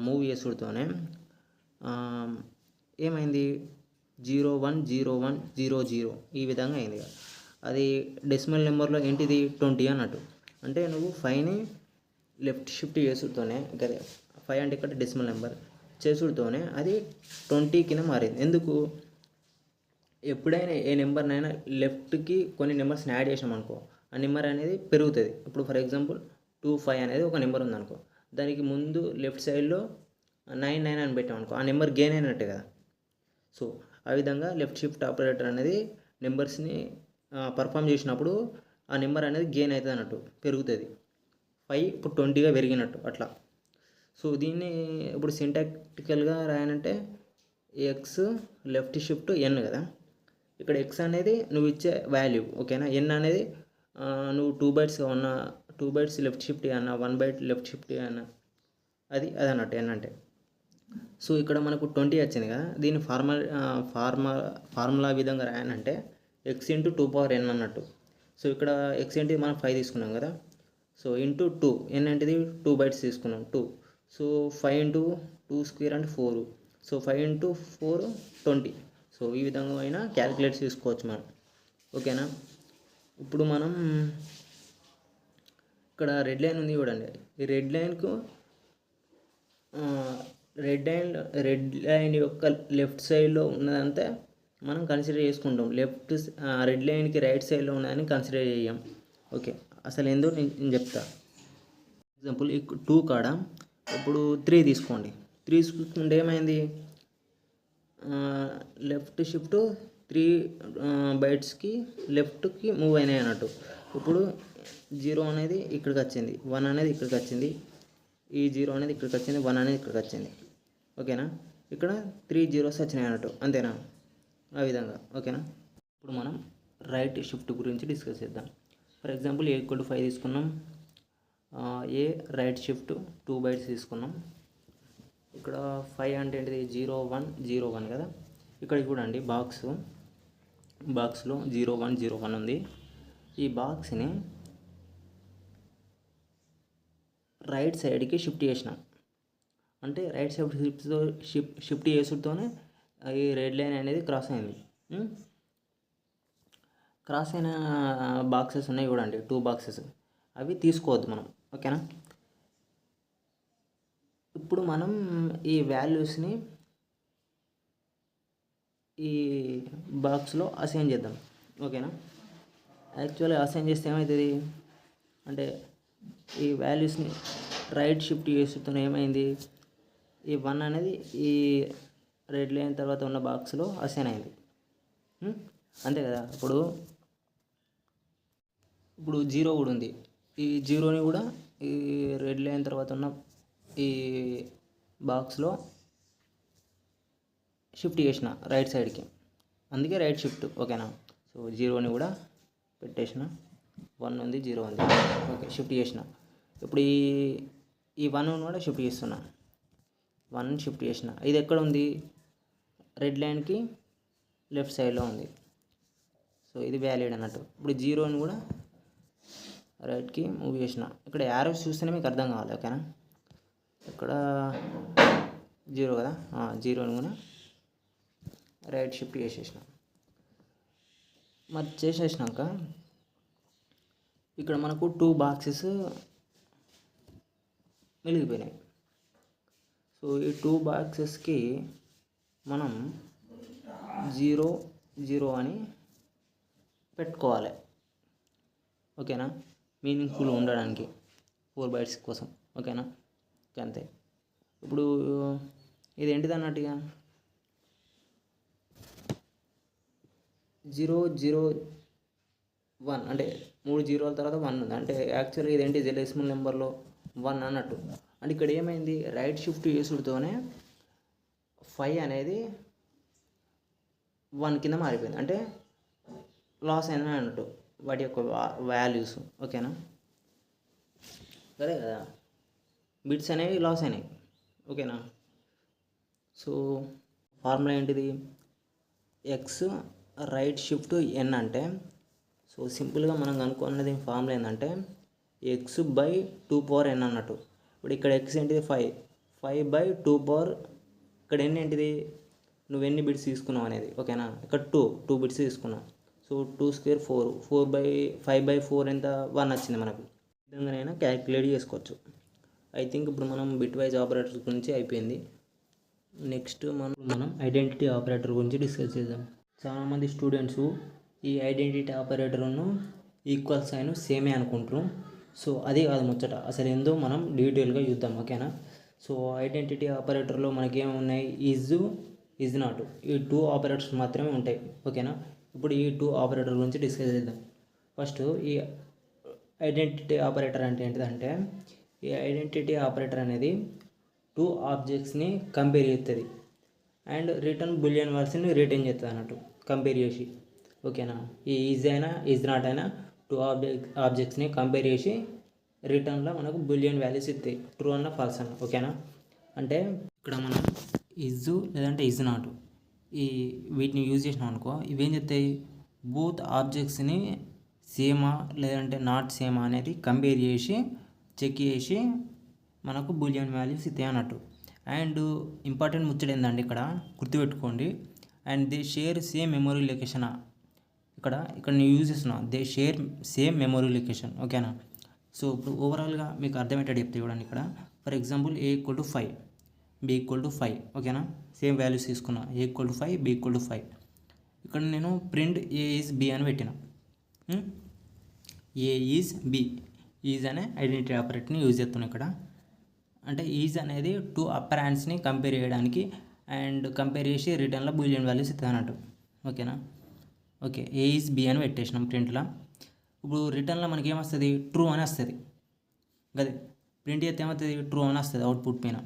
A: మూవ్ చేసుడుతోనే ఏమైంది, 0 1 0 1 0 0 ఈ విధంగా అయింది కదా. అది డెసిమల్ నెంబర్లో ఏంటిది 20 అన్నట్టు. అంటే నువ్వు 5ని లెఫ్ట్ షిఫ్ట్ చేసుడుతోనే కదా, 5 అంటే ఇక్కడ డెసిమల్ నెంబర్ చేసుడుతోనే అది 20 కింద మారింది. ఎందుకు, ఎప్పుడైనా ఏ నెంబర్నైనా లెఫ్ట్కి కొన్ని నెంబర్స్ని యాడ్ చేసాం అనుకో, ఆ నెంబర్ అనేది పెరుగుతుంది. ఇప్పుడు ఫర్ ఎగ్జాంపుల్ 2 5 అనేది ఒక నెంబర్ ఉందనుకో, దానికి ముందు లెఫ్ట్ సైడ్లో 9 9 అని పెట్టాం అనుకో, ఆ నెంబర్ గెయిన్ అయినట్టే కదా. సో ఆ విధంగా లెఫ్ట్ షిఫ్ట్ ఆపరేటర్ అనేది నెంబర్స్ని పర్ఫామ్ చేసినప్పుడు ఆ నెంబర్ అనేది గెయిన్ అవుతుంది అన్నట్టు, పెరుగుతుంది. 5 ఇప్పుడు 20గా పెరిగినట్టు అట్లా. సో దీన్ని ఇప్పుడు సింటాక్టికల్గా రాయాలంటే ఎక్స్ లెఫ్ట్ షిఫ్ట్ ఎన్ కదా. ఇక్కడ ఎక్స్ అనేది నువ్వు ఇచ్చే వాల్యూ. ఓకేనా, ఎన్ అనేది నువ్వు 2 బైట్స్గా ఉన్న 2 బైట్స్ లెఫ్ట్ షిఫ్ట్ అన్న 1 బైట్ లెఫ్ట్ షిఫ్ట్ అన్న అది అన్నట్టు ఎన్ అంటే. సో ఇక్కడ మనకు 20 వచ్చింది కదా, దీన్ని ఫార్ములా విధంగా రాయాలంటే ఎక్స్ ఇంటూ 2 n అన్నట్టు. సో ఇక్కడ ఎక్స్ ఏంటి మనం 5 తీసుకున్నాం కదా, సో ఇంటూ 2, ఎన్ ఏంటిది 2 బైట్స్ తీసుకున్నాం 2. సో 5 ఇంటూ 2 స్క్వేర్ అంటే 4. So 5 into 4 20. సో ఈ విధంగా అయినా క్యాలిక్యులేట్ చేసుకోవచ్చు మనం. ఓకేనా, ఇప్పుడు మనం ఇక్కడ రెడ్ లైన్ ఉంది చూడండి, ఈ రెడ్ లైన్ యొక్క లెఫ్ట్ సైడ్లో ఉన్నదంతా మనం కన్సిడర్ చేసుకుంటాం, రెడ్ లైన్కి రైట్ సైడ్లో ఉన్నదని కన్సిడర్ చేయం. ఓకే, అసలు ఏందో నేను చెప్తా. ఎగ్జాంపుల్ 2 కాడ ఇప్పుడు 3 తీసుకోండి. 3 తీసుకుంటే ఏమైంది, లెఫ్ట్ షిఫ్ట్ 3 బైట్స్కి లెఫ్ట్కి మూవ్ అయినాయి అన్నట్టు. ఇప్పుడు 0 అనేది ఇక్కడికి వచ్చింది, 1 అనేది ఇక్కడికి వచ్చింది, ఈ 0 అనేది ఇక్కడికి వచ్చింది, 1 అనేది ఇక్కడికి వచ్చింది. ఓకేనా, ఇక్కడ 3 zeros వచ్చినాయి అన్నట్టు, అంతేనా, ఆ విధంగా. ఓకేనా, ఇప్పుడు మనం రైట్ షిఫ్ట్ గురించి డిస్కస్ చేద్దాం. ఫర్ ఎగ్జాంపుల్ A = 5 తీసుకున్నాం, ఏ రైట్ షిఫ్ట్ 2 బైట్స్ తీసుకున్నాం. ఇక్కడ 5 అంటే ఏంటిది 0 1 0 1 కదా. ఇక్కడ చూడండి బాక్స్లో 0 1 0 1 ఉంది. ఈ బాక్స్ని రైట్ సైడ్కి షిఫ్ట్ చేసినాం, అంటే రైట్ సైడ్ షిఫ్ట్ చేసుడుతోనే ఈ రెడ్ లైన్ అనేది క్రాస్ అయింది. క్రాస్ అయిన బాక్సెస్ ఉన్నాయి చూడండి, 2 బాక్సెస్, అవి తీసుకోవద్దు మనం. ఓకేనా, ఇప్పుడు మనం ఈ వాల్యూస్ని ఈ బాక్స్లో అసైన్ చేద్దాం. ఓకేనా? యాక్చువల్గా అసైన్ చేస్తే ఏమవుతుంది అంటే ఈ వాల్యూస్ని రైట్ షిఫ్ట్ చేస్తున్న ఏమైంది, ఈ 1 అనేది ఈ రెడ్ లైన్ తర్వాత ఉన్న బాక్స్లో అసైన్ అయింది. అంతే కదా. ఇప్పుడు 0 కూడా ఉంది. ఈ 0ని కూడా ఈ రెడ్ లైన్ తర్వాత ఉన్న ఈ బాక్స్లో షిఫ్ట్ చేసిన రైట్ సైడ్కి, అందుకే రైట్ షిఫ్ట్. ఓకేనా? సో 0ని కూడా పెట్టేసిన, 1 ఉంది, 0 ఉంది. ఓకే, షిఫ్ట్ చేసిన. ఇప్పుడు ఈ 1 కూడా షిఫ్ట్ చేస్తున్నా, 1 షిఫ్ట్ చేసిన. ఇది ఎక్కడ ఉంది, రెడ్ లైన్కి లెఫ్ట్ సైడ్లో ఉంది. సో ఇది వ్యాలిడ్ అన్నట్టు. ఇప్పుడు 0ని కూడా రైట్కి మూవ్ చేసిన. ఇక్కడ యారోస్ చూస్తేనే మీకు అర్థం కావాలి. ఓకేనా? ఇక్కడ 0 కదా, 0ని కూడా రైట్ షిఫ్ట్ చేసేసిన. మరి చేసేసినాక ఇక్కడ మనకు 2 బాక్సెస్ మిగిలిపోయినాయి. సో ఈ 2 బాక్సెస్కి మనం 0 0 అని పెట్టుకోవాలి. ఓకేనా? మీనింగ్ఫుల్ ఉండడానికి 4 బైట్స్ కోసం. ఓకేనా? అంతే. ఇప్పుడు ఇది ఏంటిది అన్నట్టుగా 0 0 1 అంటే 3 జీరోల తర్వాత 1 ఉంది. అంటే యాక్చువల్గా ఇదేంటి డెసిమల్ నెంబర్లో 1 అన్నట్టు. అంటే ఇక్కడ ఏమైంది, రైట్ షిఫ్ట్ చేసుడుతోనే 5 అనేది 1 కింద మారిపోయింది. అంటే లాస్ అయినా అన్నట్టు వాటి యొక్క వాల్యూస్. ఓకేనా? సరే కదా, బిట్స్ అనేవి లాస్ అయినాయి. ఓకేనా? సో ఫార్ములా ఏంటిది, ఎక్స్ రైట్ షిఫ్ట్ ఎన్ అంటే, సో సింపుల్గా మనం కనుక్కున్నది ఫార్ములా ఏంటంటే ఎక్స్ బై 2 పవర్ ఎన్ అన్నట్టు. ఇప్పుడు ఇక్కడ ఎక్స్ ఏంటిది 5 బై 2 పవర్, ఇక్కడ ఎన్ ఏంటిది నువ్వు ఎన్ని బిట్స్ తీసుకున్నావు అనేది. ఓకేనా? ఇక్కడ 2 బిట్స్ తీసుకున్నావు. సో 2 స్క్వేర్ 4 బై 5 బై 4 ఎంత, 1 వచ్చింది మనకు. ఈ విధంగానైనా క్యాలిక్యులేట్ చేసుకోవచ్చు. ఐ థింక్ ఇప్పుడు మనం బిట్ వైజ్ ఆపరేటర్స్ గురించి అయిపోయింది. నెక్స్ట్ మనం ఐడెంటిటీ ఆపరేటర్ గురించి డిస్కస్ చేద్దాం. చాలామంది స్టూడెంట్స్ ఈ ఐడెంటిటీ ఆపరేటర్ను ఈక్వల్ సైన్ సేమే అనుకుంటారు. సో అది కాదు ముచ్చట, అసలు ఏందో మనం డీటెయిల్గా చూద్దాం. ఓకేనా? సో ఐడెంటిటీ ఆపరేటర్లో మనకేమి ఉన్నాయి, ఈజ్ నాట్, ఈ 2 ఆపరేటర్స్ మాత్రమే ఉంటాయి. ఓకేనా? ఇప్పుడు ఈ 2 ఆపరేటర్ గురించి డిస్కస్ చేద్దాం. ఫస్ట్ ఈ ఐడెంటిటీ ఆపరేటర్ అంటే ఏంటిదంటే, ఈ ఐడెంటిటీ ఆపరేటర్ అనేది 2 ఆబ్జెక్ట్స్ని కంపేర్ చేస్తుంది అండ్ రిటర్న్ బులియన్ వాల్యూస్ని రిటర్న్ చేస్తుంది అన్నట్టు కంపేర్ చేసి. ఓకేనా? ఈ ఈజ్ అయినా ఈజ్ నాట్ అయినా 2 ఆబ్జెక్ట్స్ని కంపేర్ చేసి రిటర్న్లో మనకు బులియన్ వాల్యూస్ ఇస్తాయి, ట్రూ అన్న ఫాల్స్ అన్న. ఓకేనా? అంటే ఇక్కడ మనం ఈజ్ లేదంటే ఈజ్ నాట్ వీటిని యూజ్ చేసినాం అనుకో, ఇవేం చెప్తాయి, బోత్ ఆబ్జెక్ట్స్ని సేమా లేదంటే నాట్ సేమా అనేది కంపేర్ చేసి చెక్ చేసి మనకు బులియన్ వాల్యూస్ ఇస్తాయి అన్నట్టు. అండ్ ఇంపార్టెంట్ ముచ్చట ఏందండి ఇక్కడ గుర్తుపెట్టుకోండి, and they share same memory location. ఇక్కడ నేను యూజ్ చేస్తున్నా, they share same memory location. ఓకేనా? సో ఇప్పుడు ఓవరాల్గా మీకు అర్థమయ్యేటట్టు చెప్తే చూడండి. ఇక్కడ ఫర్ ఎగ్జాంపుల్ A = 5, B = 5. ఓకేనా? సేమ్ వాల్యూస్ తీసుకున్నా, A = 5, B = 5. ఇక్కడ నేను ప్రింట్ A ఈజ్ B అని పెట్టిన. A ఈజ్ B, ఈజ్ అనే ఐడెంటిటీ ఆపరేటర్ని యూజ్ చేస్తున్నాను ఇక్కడ. అంటే ఈజ్ అనేది 2 అపరెంట్స్ని కంపేర్ చేయడానికి అండ్ కంపేర్ చేసి రిటర్న్లో బూలియన్ వాల్యూస్ ఇస్తుంది అన్నట్టు. ఓకేనా? ఓకే, A ఈజ్ B అని పెట్టేసినాం ప్రింట్లో. ఇప్పుడు రిటర్న్లో మనకి ఏమొస్తుంది, ట్రూ అని వస్తుంది. అదే ప్రింట్ చేస్తే ఏమవుతుంది, ట్రూ అని వస్తుంది అవుట్పుట్ పైన.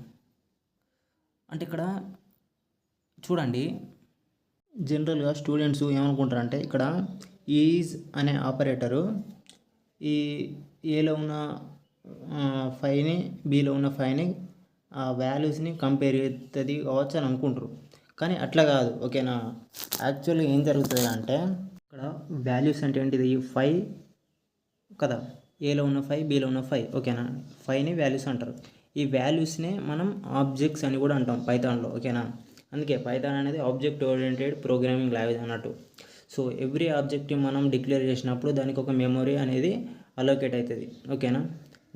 A: అంటే ఇక్కడ చూడండి, జనరల్గా స్టూడెంట్స్ ఏమనుకుంటారంటే ఇక్కడ ఈజ్ అనే ఆపరేటరు ఈ ఏలో ఉన్న 5ని బీలో ఉన్న 5ని ఆ వాల్యూస్ని కంపేర్ చేస్తుంది కావచ్చు అని అనుకుంటారు, కానీ అట్లా కాదు. ఓకేనా? యాక్చువల్గా ఏం జరుగుతుంది అంటే ఇక్కడ వాల్యూస్ అంటే ఏంటిది, 5 కదా, ఏలో ఉన్న 5 బీలో ఉన్న 5. ఓకేనా? 5ని వాల్యూస్ అంటారు. ఈ వాల్యూస్నే మనం ఆబ్జెక్ట్స్ అని కూడా అంటాం పైథాన్లో. ఓకేనా? అందుకే పైథాన్ అనేది ఆబ్జెక్ట్ ఓరియంటెడ్ ప్రోగ్రామింగ్ లాంగ్వేజ్ అన్నట్టు. సో ఎవ్రీ ఆబ్జెక్ట్ మనం డిక్లేర్ చేసినప్పుడు దానికి ఒక మెమొరీ అనేది అలోకేట్ అవుతుంది. ఓకేనా?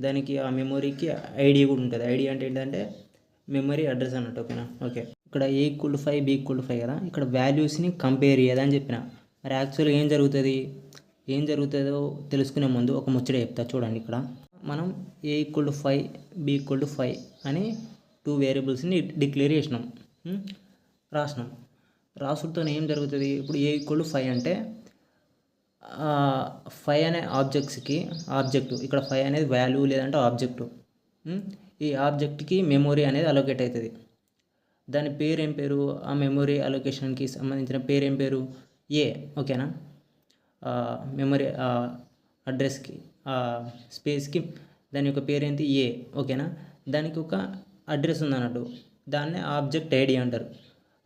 A: దానికి ఆ మెమొరీకి ఐడి కూడా ఉంటుంది. ఐడి అంటే ఏంటంటే మెమరీ అడ్రస్ అన్నట్టు. ఓకేనా? ఓకే. ఇక్కడ A = 5 B = 5 కదా, ఇక్కడ వాల్యూస్ని కంపేర్ చేయదని చెప్పిన. మరి యాక్చువల్గా ఏం జరుగుతుందో తెలుసుకునే ముందు ఒక ముచ్చట చెప్తా చూడండి. ఇక్కడ మనం A = 5 B = 5 అని 2 వేరియబుల్స్ని డిక్లేర్ చేసినాం, రాసినాం. రాసుడితో ఏం జరుగుతుంది? ఇప్పుడు A = 5 అంటే 5 అనే ఆబ్జెక్టు, ఇక్కడ 5 అనేది వాల్యూ లేదంటే ఆబ్జెక్టు. ఈ ఆబ్జెక్ట్కి మెమొరీ అనేది అలొకేట్ అవుతుంది. దాని పేరు ఏం పేరు? ఆ మెమొరీ అలొకేషన్కి సంబంధించిన పేరు ఏం పేరు? ఏ. ఓకేనా? మెమొరీ అడ్రస్కి స్పేస్కి దాని యొక్క పేరు ఏంటి? ఏ. ఓకేనా? దానికి ఒక అడ్రస్ ఉందన్నట్టు, దాన్ని ఆబ్జెక్ట్ ఐడి అంటారు.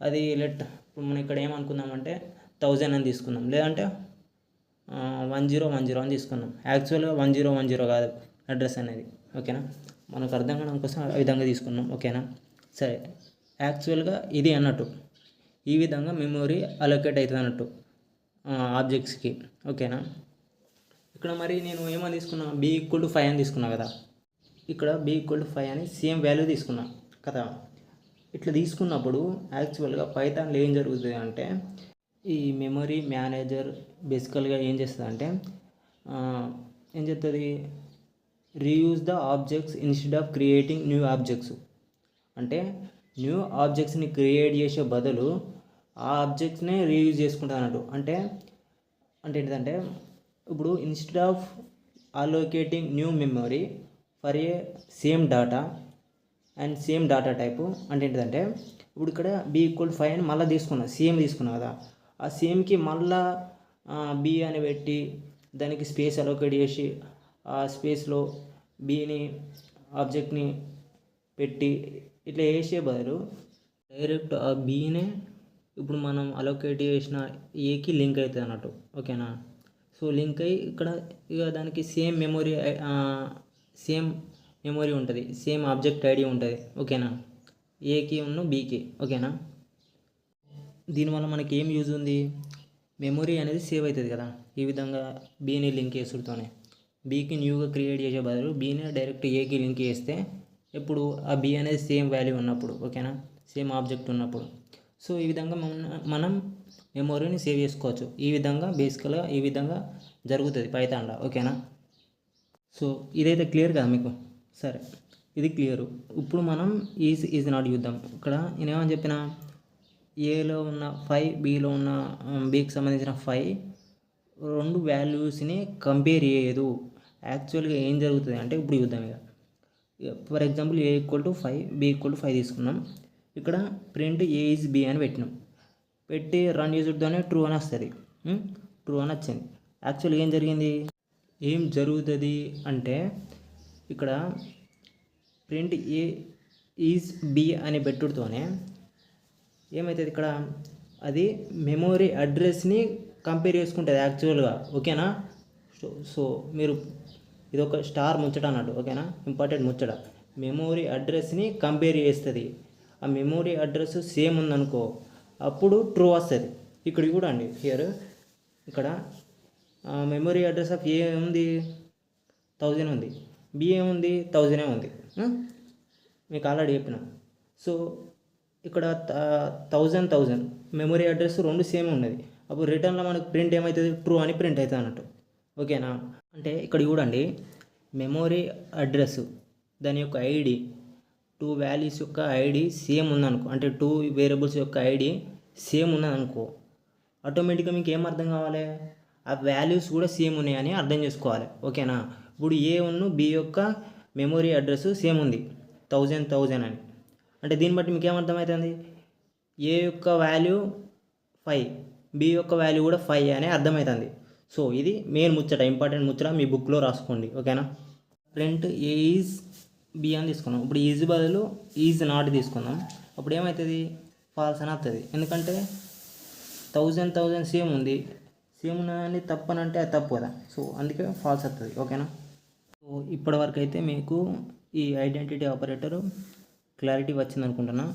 A: అది ఇప్పుడు మనం ఇక్కడ ఏమనుకుందామంటే 1000 అని తీసుకుందాం, లేదంటే 1010 అని తీసుకున్నాం. యాక్చువల్గా 1010 కాదు అడ్రస్ అనేది. ఓకేనా? మనకు అర్థం కావడం కోసం ఆ విధంగా తీసుకున్నాం. ఓకేనా? సరే, యాక్చువల్గా ఇది అన్నట్టు ఈ విధంగా మెమొరీ అలొకేట్ అవుతుంది అన్నట్టు ఆబ్జెక్ట్స్కి. ఓకేనా? ఇక్కడ మరి నేను ఏమని తీసుకున్నా? B = 5 అని తీసుకున్నా కదా. ఇక్కడ B = 5 అని సేమ్ వాల్యూ తీసుకున్నా కదా. ఇట్లా తీసుకున్నప్పుడు యాక్చువల్గా పైథాన్లో ఏం జరుగుతుంది అంటే, ఈ మెమరీ మేనేజర్ బేసికల్గా ఏం చేస్తుంది అంటే, ఏం చేస్తుంది? Reuse the objects instead of creating new objects. అంటే న్యూ ఆబ్జెక్ట్స్ని క్రియేట్ చేసే బదులు ఆ ఆబ్జెక్ట్స్నే రీయూజ్ చేసుకుంటుంది అన్నట్టు. అంటే ఏంటంటే, ఇప్పుడు instead of allocating new memory for a same data and same data type, అంటే ఏంటంటే ఇప్పుడు ఇక్కడ B = 5 అని మళ్ళీ తీసుకున్నా కదా, ఆ సేమ్కి మళ్ళా B అని పెట్టి దానికి స్పేస్ అలోకేట్ చేసి ఆ స్పేస్లో Bని ఆబ్జెక్ట్ని పెట్టి ఇట్లా వేసే బదులు డైరెక్ట్ ఆ Bనే ఇప్పుడు మనం అలోకేట్ చేసిన ఏకి లింక్ అవుతుంది అన్నట్టు. ఓకేనా? సో లింక్ అయ్యి ఇక్కడ ఇక దానికి సేమ్ మెమొరీ ఉంటుంది, సేమ్ ఆబ్జెక్ట్ ఐడి ఉంటుంది. ఓకేనా? ఏకి బీకి. ఓకేనా? దీనివల్ల మనకి ఏం యూజ్ ఉంది? మెమొరీ అనేది సేవ్ అవుతుంది కదా. ఈ విధంగా Bని లింక్ చేసుడుతోనే Bకి న్యూగా క్రియేట్ చేసే బదులు Bని డైరెక్ట్ ఏకి లింక్ చేస్తే ఇప్పుడు ఆ B అనేది సేమ్ వాల్యూ ఉన్నప్పుడు, ఓకేనా, సేమ్ ఆబ్జెక్ట్ ఉన్నప్పుడు, సో ఈ విధంగా మనం మెమొరీని సేవ్ చేసుకోవచ్చు. ఈ విధంగా బేసికల్గా ఈ విధంగా జరుగుతుంది పైథాన్లో. ఓకేనా? సో ఇదైతే క్లియర్ కదా మీకు? సరే, ఇది క్లియరు. ఇప్పుడు మనం ఈజ్ నాట్ చూద్దాం. ఇక్కడ నేనేమని చెప్పిన, ఏలో ఉన్న 5 బీలో ఉన్న బీకి సంబంధించిన 5 రెండు వాల్యూస్ని కంపేర్ చేయదు. యాక్చువల్గా ఏం జరుగుతుంది అంటే ఇప్పుడు చూద్దాం. ఇక ఫర్ ఎగ్జాంపుల్ A = 5 B = 5 తీసుకున్నాం. ఇక్కడ ప్రింట్ A is B అని పెట్టి రన్ చేసుడుతోనే ట్రూ అని వస్తుంది. ట్రూ అని వచ్చింది. యాక్చువల్గా ఏం జరిగింది? ఏం జరుగుతుంది అంటే ఇక్కడ ప్రింట్ A is B అని పెట్టుడుతోనే ఏమవుతుంది? ఇక్కడ అది మెమొరీ అడ్రస్ని కంపేర్ చేసుకుంటుంది యాక్చువల్గా. ఓకేనా? సో మీరు ఇదొక స్టార్ ముచ్చట అన్నట్టు. ఓకేనా? ఇంపార్టెంట్ ముచ్చట. మెమొరీ అడ్రస్ని కంపేర్ చేస్తుంది. ఆ మెమొరీ అడ్రస్ సేమ్ ఉందనుకో అప్పుడు ట్రూ వస్తుంది. ఇక్కడ చూడండి, ఇక్కడ మెమొరీ అడ్రస్ ఆఫ్ ఏ ఉంది 1000 ఉంది, బి ఏముంది 1000 ఉంది. మీకు ఆల్రెడీ చెప్పిన. సో ఇక్కడ 1000 మెమొరీ అడ్రస్ రెండు సేమ్ ఉన్నది. అప్పుడు రిటర్న్లో మనకు ప్రింట్ ఏమవుతుంది? ట్రూ అని ప్రింట్ అవుతుంది అన్నట్టు. ఓకేనా? అంటే ఇక్కడ చూడండి, మెమొరీ అడ్రస్ దాని యొక్క ఐడి 2 వాల్యూస్ యొక్క ఐడి సేమ్ ఉందనుకో, అంటే 2 వేరియబుల్స్ యొక్క ఐడి సేమ్ ఉన్నదనుకో, ఆటోమేటిక్గా మీకు ఏం అర్థం కావాలి? ఆ వాల్యూస్ కూడా సేమ్ ఉన్నాయని అర్థం చేసుకోవాలి. ఓకేనా? ఇప్పుడు B యొక్క మెమొరీ అడ్రస్ సేమ్ ఉంది 1000 అని. అంటే దీన్ని బట్టి మీకు ఏమర్థమవుతుంది? A యొక్క వాల్యూ 5, B యొక్క వాల్యూ కూడా 5 అని అర్థమవుతుంది. సో ఇది మెయిన్ ముచ్చట, ఇంపార్టెంట్ ముచ్చట, మీ బుక్లో రాసుకోండి. ఓకేనా? ప్రింట్ A is B అని తీసుకున్నాం. ఇప్పుడు ఈజ్ బదులు ఈజ్ నాట్ తీసుకుందాం. అప్పుడు ఏమవుతుంది? ఫాల్స్ అని వస్తుంది. ఎందుకంటే 1000 సేమ్ ఉంది, సేమ్ ఉన్నదాన్ని తప్పనంటే అది తప్పు కదా. సో అందుకే ఫాల్స్ వస్తుంది. ఓకేనా? సో ఇప్పటివరకు అయితే మీకు ఈ ఐడెంటిటీ ఆపరేటర్ క్లారిటీ వచ్చింది అనుకుంటున్నా.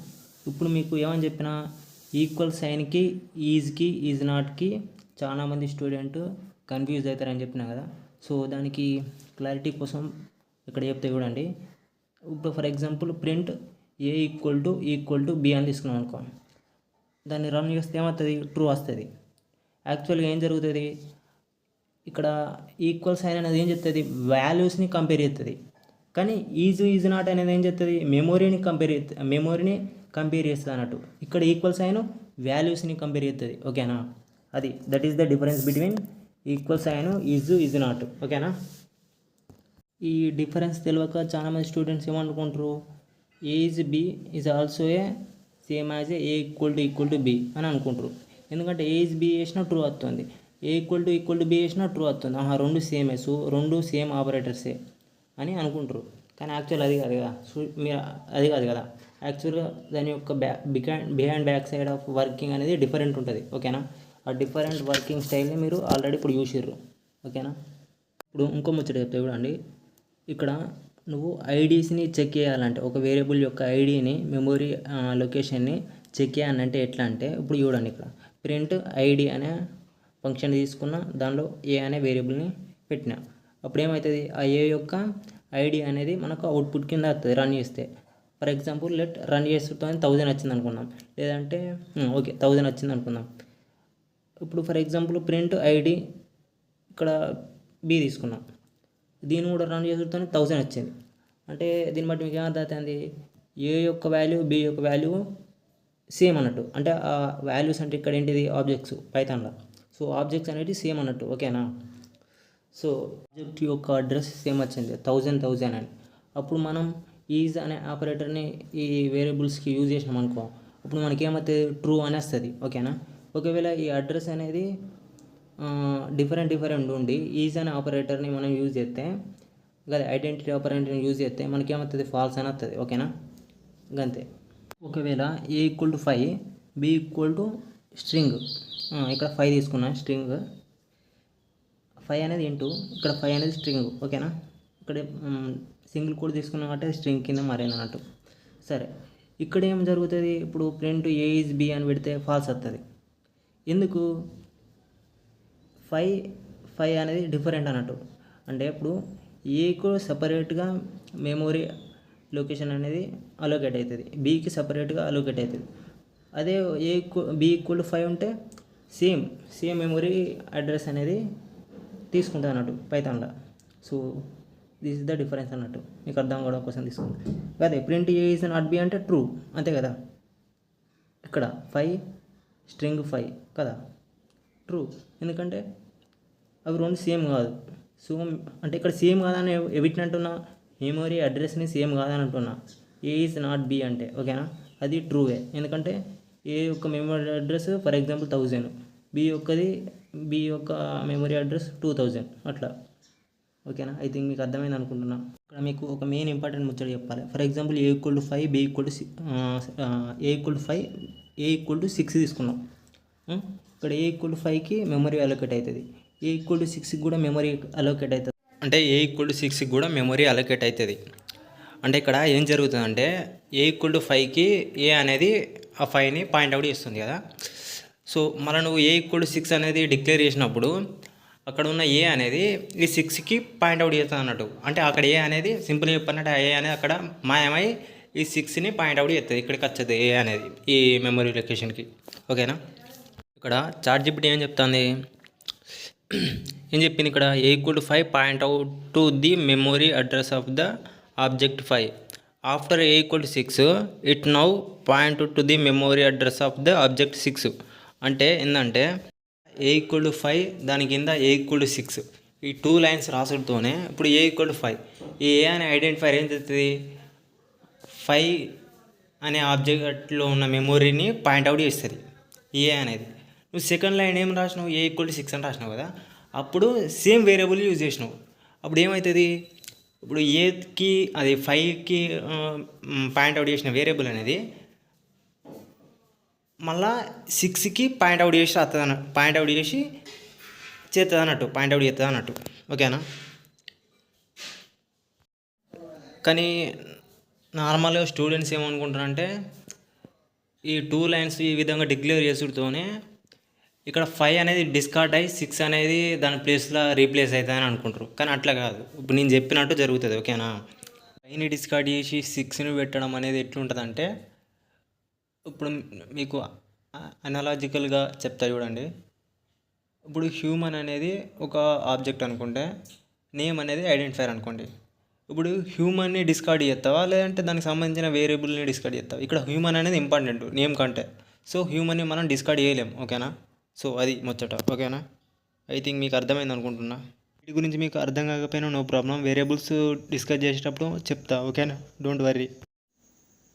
A: ఇప్పుడు మీకు ఏమని చెప్పిన, ఈక్వల్ సైన్కి ఈజ్కి ఈజ్ నాట్కి చాలామంది స్టూడెంట్ కన్ఫ్యూజ్ అవుతారని చెప్పినా కదా. సో దానికి క్లారిటీ కోసం ఇక్కడ చెప్తే చూడండి. ఇప్పుడు for example print A equal to b అని తీసుకున్నాం అనుకో, దాన్ని రన్ చేస్తే ఏమవుతుంది, ట్రూ వస్తుంది. యాక్చువల్గా ఏం జరుగుతుంది, ఇక్కడ ఈక్వల్ సైన్ అనేది ఏం చెప్తుంది, వాల్యూస్ని కంపేర్ చేస్తుంది. కానీ ఈజ్ నాట్ అనేది ఏం చెప్తుంది, మెమొరీని కంపేర్ చేస్తుంది అన్నట్టు. ఇక్కడ ఈక్వల్ సైన్ వాల్యూస్ని కంపేర్ చేస్తుంది. ఓకేనా, అది that is the difference between equal sign is not. ఓకేనా, ఈ డిఫరెన్స్ తెలియక చాలామంది స్టూడెంట్స్ ఏమనుకుంటారు, a is b is also a same as a equal to b అని అనుకుంటారు. ఎందుకంటే ఏ ఈజ్ బి వేసినా ట్రూ వస్తుంది, ఏ ఈక్వల్ టు బి వేసినా ట్రూ వస్తుంది. రెండు సేమే, సో రెండు సేమ్ ఆపరేటర్సే అని అనుకుంటారు. కానీ యాక్చువల్ అది కాదు కదా, మీరు అది కాదు కదా. యాక్చువల్గా దాని యొక్క behind back side of working అనేది డిఫరెంట్ ఉంటుంది. ఓకేనా, ఆ డిఫరెంట్ వర్కింగ్ స్టైల్ని మీరు ఆల్రెడీ ఇప్పుడు చూసిర్రు. ఓకేనా, ఇప్పుడు ఇంకో ముచ్చట చెప్తే చూడండి. ఇక్కడ నువ్వు ఐడీస్ని చెక్ చేయాలంటే, ఒక వేరియబుల్ యొక్క ఐడిని, మెమొరీ లొకేషన్ని చెక్ చేయాలంటే ఎట్లా అంటే, ఇప్పుడు చూడండి, ఇక్కడ ప్రింట్ ఐడి అనే ఫంక్షన్ తీసుకున్న, దానిలో ఏ అనే వేరియబుల్ని పెట్టిన. అప్పుడు ఏమవుతుంది, ఆ ఏ యొక్క ఐడి అనేది మనకు అవుట్పుట్ కింద వస్తుంది రన్ చేస్తే. ఫర్ ఎగ్జాంపుల్ రన్ చేస్తుంటే 1000 వచ్చింది అనుకున్నాం, లేదంటే ఓకే 1000 వచ్చింది అనుకుందాం. ఇప్పుడు ఫర్ ఎగ్జాంపుల్ ప్రింట్ ఐడి ఇక్కడ బి తీసుకున్నాం, దీన్ని కూడా రన్ చేస్తుంటే 1000 వచ్చింది. అంటే దీన్ని బట్టి మీకు ఏమర్థమవుతుంది, ఏ యొక్క వాల్యూ బి యొక్క వాల్యూ సేమ్ అన్నట్టు. అంటే ఆ వాల్యూస్ అంటే ఇక్కడ ఏంటిది, ఆబ్జెక్ట్స్ పైథాన్లో. సో ఆబ్జెక్ట్స్ అనేవి సేమ్ అన్నట్టు. ఓకేనా, సో ఆబ్జెక్ట్ యొక్క అడ్రస్ సేమ్ వచ్చింది 1000 అని. అప్పుడు మనం ఈజ్ అనే ఆపరేటర్ని ఈ వేరియబుల్స్కి యూజ్ చేసినాం అనుకో, అప్పుడు మనకి ఏమవుతుంది, ట్రూ అని వస్తుంది. ఓకేనా, ఒకవేళ ఈ అడ్రస్ అనేది డిఫరెంట్ ఉండి ఈజ్ అనే ఆపరేటర్ని మనం యూజ్ చేస్తే, కదా ఐడెంటిటీ ఆపరేటర్ని యూజ్ చేస్తే మనకి ఏమవుతుంది, ఫాల్స్ అని వస్తుంది. ఓకేనా, అంతే. ఒకవేళ a equal to 5, b equal to string, ఇక్కడ 5 తీసుకున్నా స్ట్రింగ్, 5 అనేది ఇంటూ, ఇక్కడ 5 అనేది స్ట్రింగ్. ఓకేనా, ఇక్కడ సింగిల్ కోడ్ తీసుకున్నాం కాబట్టి స్ట్రింగ్ కింద మారింది అన్నట్టు. సరే, ఇక్కడ ఏం జరుగుతుంది, ఇప్పుడు ప్రింట్ ఏ ఈజ్ బి అని పెడితే ఫాల్స్ వస్తుంది. ఎందుకు, 5 అనేది డిఫరెంట్ అన్నట్టు. అంటే ఇప్పుడు ఏకు సపరేట్గా మెమొరీ లొకేషన్ అనేది అలోకేట్ అవుతుంది, బీకి సపరేట్గా అలోకేట్ అవుతుంది. అదే బి ఈక్వల్ టు 5 ఉంటే సేమ్ మెమొరీ అడ్రస్ అనేది తీసుకుంటుంది అన్నట్టు పైథాన్లో. So this is the difference అన్నట్టు, మీకు అర్థం కావడం కోసం తీసుకుంది. అదే print a is not b అంటే ట్రూ, అంతే కదా. ఇక్కడ 5 స్ట్రింగ్ 5 కదా, ట్రూ. ఎందుకంటే అవి రెండు సేమ్ కాదు. సో అంటే ఇక్కడ సేమ్ కాదని వీటిని అంటున్నా, మెమొరీ అడ్రస్ని సేమ్ కాదని అంటున్నా. ఏ ఈజ్ నాట్ బి అంటే, ఓకేనా, అది ట్రూవే. ఎందుకంటే ఏ యొక్క memory address for example 1000, b యొక్క మెమొరీ అడ్రస్ 2000 అట్లా. ఓకేనా, ఐ థింక్ మీకు అర్థమైంది అనుకుంటున్నా. ఇక్కడ మీకు ఒక మెయిన్ ఇంపార్టెంట్ ముచ్చట చెప్పాలి. For example a equal to 5, b equal to a equal to 5, a equal to 6 తీసుకున్నాం. ఇక్కడ ఏ ఈక్వల్ టు 5కి మెమొరీ అలోకేట్ అవుతుంది, ఏ ఈక్వల్ టు 6కి కూడా మెమొరీ అలోకేట్ అవుతుంది. అంటే ఏ ఈక్వల్ టు 6కి కూడా మెమొరీ అలోకేట్ అవుతుంది. అంటే ఇక్కడ ఏం జరుగుతుందంటే, ఏ ఈక్వల్ టు 5కి ఏ అనేది ఆ 5ని పాయింట్అవుట్ చేస్తుంది కదా. సో మళ్ళీ నువ్వు ఏ ఈక్వల్ టు 6 అనేది డిక్లేర్ చేసినప్పుడు అక్కడ ఉన్న ఏ అనేది ఈ 6కి పాయింట్అవుట్ చేస్తుంది అన్నట్టు. అంటే అక్కడ ఏ అనేది సింపుల్గా చెప్పాలంటే ఏ అనేది అక్కడ మాయమై ఈ 6ని పాయింట్అవుట్ చేస్తుంది, ఇక్కడికి వచ్చేది ఏ అనేది ఈ మెమొరీ లొకేషన్కి. ఓకేనా, ఇక్కడ చాట్‌జీపీటీ ఏం చెప్తుంది, ఏం చెప్పింది ఇక్కడ, a equal to 5 point out to the memory address of the object 5. After a equal to 6 it now point to the memory address of the object 6. అంటే ఏంటంటే ఏ ఈక్వల్ టు 5 దాని కింద ఏ ఈక్వల్ టు 6 ఈ 2 లైన్స్ రాసుడుతోనే ఇప్పుడు ఏ ఈక్వల్ టు 5 ఈ ఏ అనే identifier ఏం చేస్తుంది, 5 అనే ఆబ్జెక్ట్లో ఉన్న మెమొరీని పాయింట్అవుట్ చేస్తుంది ఏ అనేది. నువ్వు సెకండ్ లైన్ ఏం రాసినావు, ఏ ఈక్వల్ టు 6 అని రాసినావు కదా, అప్పుడు సేమ్ వేరియబుల్ యూజ్ చేసినావు. అప్పుడు ఏమవుతుంది, ఇప్పుడు ఏకి అది 5కి పాయింట్అవుట్ చేసిన వేరియబుల్ అనేది మళ్ళా 6కి పాయింట్అవుట్ చేసి వస్తుంది పాయింట్అవుట్ చేసి చేస్తుంది అన్నట్టు, పాయింట్అవుట్ చేస్తుంది అన్నట్టు. ఓకేనా, కానీ నార్మల్గా స్టూడెంట్స్ ఏమనుకుంటారంటే ఈ 2 లైన్స్ ఈ విధంగా డిక్లేర్ చేసుడుతోనే ఇక్కడ 5 అనేది డిస్కార్డ్ అయ్యి 6 అనేది దాని ప్లేస్లో రీప్లేస్ అవుతుందని అనుకుంటారు. కానీ అట్లా కాదు, ఇప్పుడు నేను చెప్పినట్టు జరుగుతుంది. ఓకేనా, 5ని డిస్కార్డ్ చేసి 6ని పెట్టడం అనేది ఎట్లుంటుందంటే, ఇప్పుడు మీకు అనాలజికల్గా చెప్తా చూడండి. ఇప్పుడు హ్యూమన్ అనేది ఒక ఆబ్జెక్ట్ అనుకుంటే, నేమ్ అనేది ఐడెంటిఫైర్ అనుకోండి. ఇప్పుడు హ్యూమన్ని డిస్కార్డ్ చేస్తావా లేదంటే దానికి సంబంధించిన వేరియబుల్ని డిస్కార్డ్ చేస్తావా? ఇక్కడ హ్యూమన్ అనేది ఇంపార్టెంట్ నేమ్ కంటే. సో హ్యూమన్ని మనం డిస్కార్డ్ చేయలేం, ఓకేనా? సో అది ముచ్చట, ఓకేనా? ఐ థింక్ మీకు అర్థమైంది అనుకుంటున్నా. వీటి గురించి మీకు అర్థం కాకపోయినా నో ప్రాబ్లం, వేరియబుల్స్ డిస్కస్ చేసేటప్పుడు చెప్తా, ఓకేనా? Don't worry.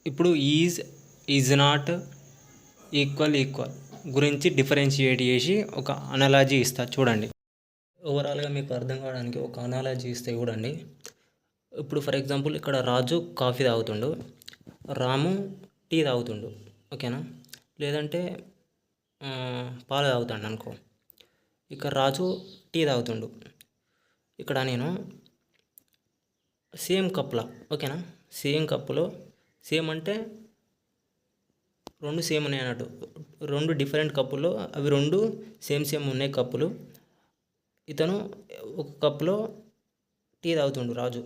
A: ఇప్పుడు ఈజ్ నాట్, ఈక్వల్ గురించి డిఫరెన్షియేట్ చేసి ఒక అనాలజీ ఇస్తా చూడండి. ఓవరాల్గా మీకు అర్థం కావడానికి ఒక అనాలజీ ఇస్తే చూడండి. ఇప్పుడు ఫర్ ఎగ్జాంపుల్ ఇక్కడ రాజు కాఫీ తాగుతుండు, రాము టీ తాగుతుండు, ఓకేనా? లేదంటే పాలు తాగుతాడు అనుకో. ఇక రాజు టీ తాగుతుండు, ఇక్కడ నేను సేమ్ కప్లా, ఓకేనా? సేమ్ కప్పులో, సేమ్ అంటే రెండు సేమ్ ఉన్నాయి అన్నట్టు. రెండు డిఫరెంట్ కప్పుల్లో అవి రెండు సేమ్ ఉన్నాయి కప్పులు. ఇతను ఒక కప్పులో టీ తాగుతుండు రాజు,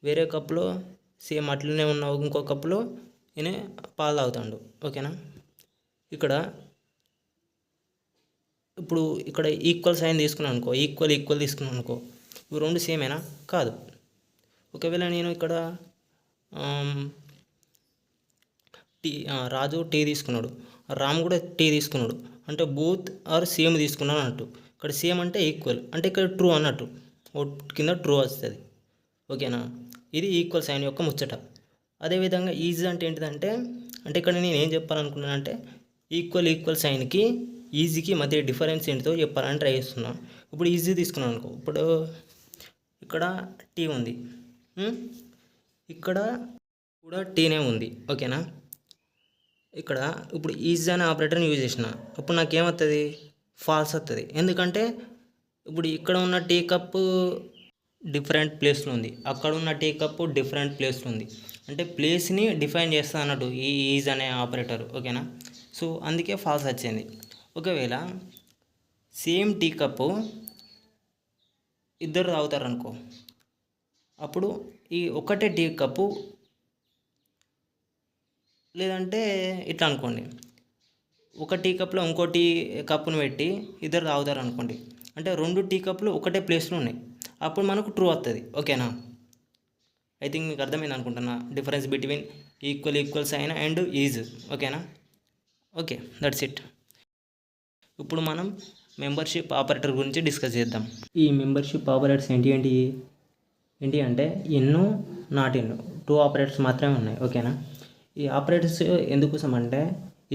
A: వేరే కప్పులో సేమ్ అట్లనే ఉన్న ఇంకో కప్పులో ఈయన పాలు తాగుతాడు, ఓకేనా? ఇప్పుడు ఇక్కడ ఈక్వల్ సైన్ తీసుకున్నాను అనుకో, ఈక్వల్ తీసుకున్నాను అనుకో, ఇవి రెండు సేమేనా? కాదు. ఒకవేళ నేను ఇక్కడ రాజు టీ తీసుకున్నాడు, రామ్ కూడా టీ తీసుకున్నాడు అంటే బోత్ ఆర్ సేమ్ తీసుకున్నాను అన్నట్టు. ఇక్కడ సేమ్ అంటే ఈక్వల్ అంటే ఇక్కడ ట్రూ అన్నట్టు, కింద ట్రూ వస్తుంది, ఓకేనా? ఇది ఈక్వల్ సైన్ యొక్క ముచ్చట. అదేవిధంగా ఈజ్ అంటే ఏంటిదంటే, అంటే ఇక్కడ నేను ఏం చెప్పాలనుకున్నానంటే ఈక్వల్ సైన్కి ఈజీకి మధ్య డిఫరెన్స్ ఏంటితో చెప్పాలని ట్రై చేస్తున్నాను. ఇప్పుడు ఈజీ తీసుకున్నాను అనుకో, ఇప్పుడు ఇక్కడ టీ ఉంది, ఇక్కడ కూడా టీనే ఉంది, ఓకేనా? ఇక్కడ ఇప్పుడు ఈజ్ అనే ఆపరేటర్ని యూజ్ చేసిన, అప్పుడు నాకేమవుతుంది? ఫాల్స్ వస్తుంది. ఎందుకంటే ఇప్పుడు ఇక్కడ ఉన్న టీ కప్పు డిఫరెంట్ ప్లేస్లో ఉంది, అక్కడ ఉన్న టీ కప్పు డిఫరెంట్ ప్లేస్లో ఉంది. అంటే ప్లేస్ని డిఫైన్ చేస్తా అన్నట్టు ఈ ఈజ్ అనే ఆపరేటర్, ఓకేనా? సో అందుకే ఫాల్స్ వచ్చింది. ఒకవేళ సేమ్ టీ కప్పు ఇద్దరు తాగుతారు అనుకో, అప్పుడు ఈ ఒకటే టీ కప్పు, లేదంటే ఇట్లా అనుకోండి, ఒక టీ కప్లో ఇంకో టీ కప్పును పెట్టి ఇద్దరు తాగుతారు అనుకోండి, అంటే రెండు టీ కప్పులు ఒకటే ప్లేస్లో ఉన్నాయి, అప్పుడు మనకు ట్రూ వస్తుంది, ఓకేనా? ఐ థింక్ మీకు అర్థమైంది అనుకుంటున్నా difference between equal sign and is, ఓకేనా? Okay, that's it. ఇప్పుడు మనం మెంబర్షిప్ ఆపరేటర్ గురించి డిస్కస్ చేద్దాం. ఈ మెంబర్షిప్ ఆపరేటర్స్ ఏంటి అంటే ఇన్ను నాట్ ఇన్ను 2 ఆపరేటర్స్ మాత్రమే ఉన్నాయి, ఓకేనా? ఈ ఆపరేటర్స్ ఎందుకోసం అంటే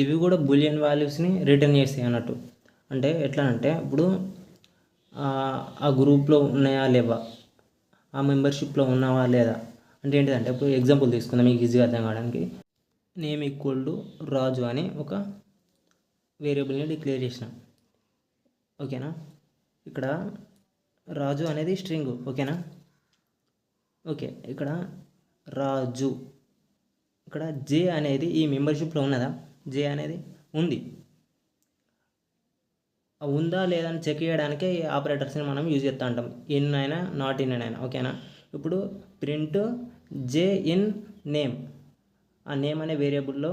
A: ఇవి కూడా బూలియన్ వాల్యూస్ని రిటర్న్ చేస్తాయి అన్నట్టు. అంటే ఎట్లా అంటే ఇప్పుడు ఆ గ్రూప్లో ఉన్నాయా లేవా, ఆ మెంబర్షిప్లో ఉన్నావా లేదా అంటే ఏంటిదంటే, ఇప్పుడు ఎగ్జాంపుల్ తీసుకుందాం మీకు ఈజీగా అర్థం కావడానికి. నేమ్ ఈక్వల్ టు రాజు అని ఒక వేరియబుల్ని డిక్లేర్ చేసిన, ఓకేనా? ఇక్కడ రాజు అనేది స్ట్రింగ్, ఓకేనా? ఓకే, ఇక్కడ రాజు, ఇక్కడ జే అనేది ఈ మెంబర్షిప్లో ఉన్నదా? జే అనేది ఉంది, ఉందా లేదా అని చెక్ చేయడానికి ఈ ఆపరేటర్స్ని మనం యూజ్ చేస్తూ ఉంటాం, ఇన్ అయినా నాట్ ఇన్ అయినా, ఓకేనా? ఇప్పుడు ప్రింట్ జే ఇన్ నేమ్, ఆ నేమ్ అనే వేరియబుల్లో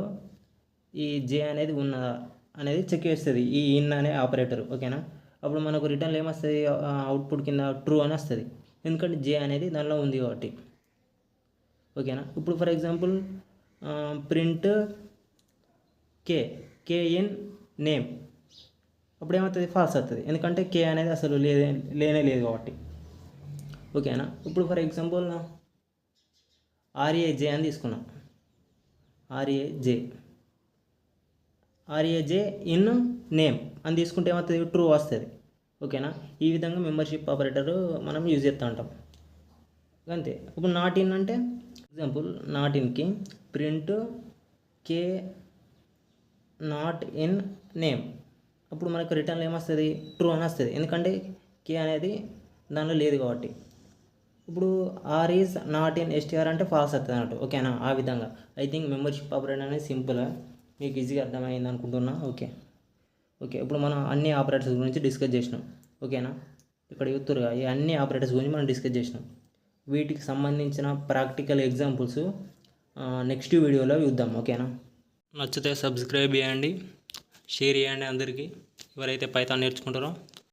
A: ఈ జే అనేది ఉన్నదా అనేది చెక్ చేస్తుంది ఈ ఇన్ అనే ఆపరేటర్, ఓకేనా? అప్పుడు మనకు రిటర్న్లో ఏమొస్తుంది? అవుట్పుట్ కింద ట్రూ అని వస్తుంది, ఎందుకంటే జే అనేది దానిలో ఉంది కాబట్టి, ఓకేనా? ఇప్పుడు for example print K in name, అప్పుడు ఏమవుతుంది? ఫాల్స్ అవుతుంది, ఎందుకంటే కే అనేది అసలు లేనే లేదు కాబట్టి, ఓకేనా? ఇప్పుడు ఫర్ ఎగ్జాంపుల్ ఆర్ఏజే అని తీసుకున్నాం, ఆర్ఏజే ఇన్ నేమ్ అని తీసుకుంటే ఏమవుతుంది? ట్రూ వస్తుంది, ఓకేనా? ఈ విధంగా మెంబర్షిప్ ఆపరేటర్ మనం యూజ్ చేస్తూ ఉంటాం, అంతే. ఇప్పుడు నాట్ ఇన్ అంటే ఎగ్జాంపుల్, నాట్ ఇన్కి print k not in name, అప్పుడు మనకు రిటర్న్లో ఏమొస్తుంది? ట్రూ అని వస్తుంది, ఎందుకంటే కే అనేది దానిలో లేదు కాబట్టి. ఇప్పుడు r is not in STR అంటే ఫాల్స్ వస్తుంది అన్నట్టు, ఓకేనా? ఆ విధంగా ఐ థింక్ మెంబర్షిప్ ఆపరేటర్ అనేది సింపుల్గా మీకు ఈజీగా అర్థమైంది అనుకుంటున్నా, ఓకే. ఇప్పుడు మనం అన్ని ఆపరేటర్స్ గురించి డిస్కస్ చేసినాం, ఓకేనా? ఇక్కడ చూస్తురుగా ఈ అన్ని ఆపరేటర్స్ గురించి మనం డిస్కస్ చేసినాం. వీటికి సంబంధించిన ప్రాక్టికల్ ఎగ్జాంపుల్స్ నెక్స్ట్ వీడియోలో చూద్దాం. ఓకేనా? నచ్చితే సబ్స్క్రైబ్ చేయండి, షేర్ చేయండి అందరికీ ఎవరైతే పైథాన్ నేర్చుకుంటారో.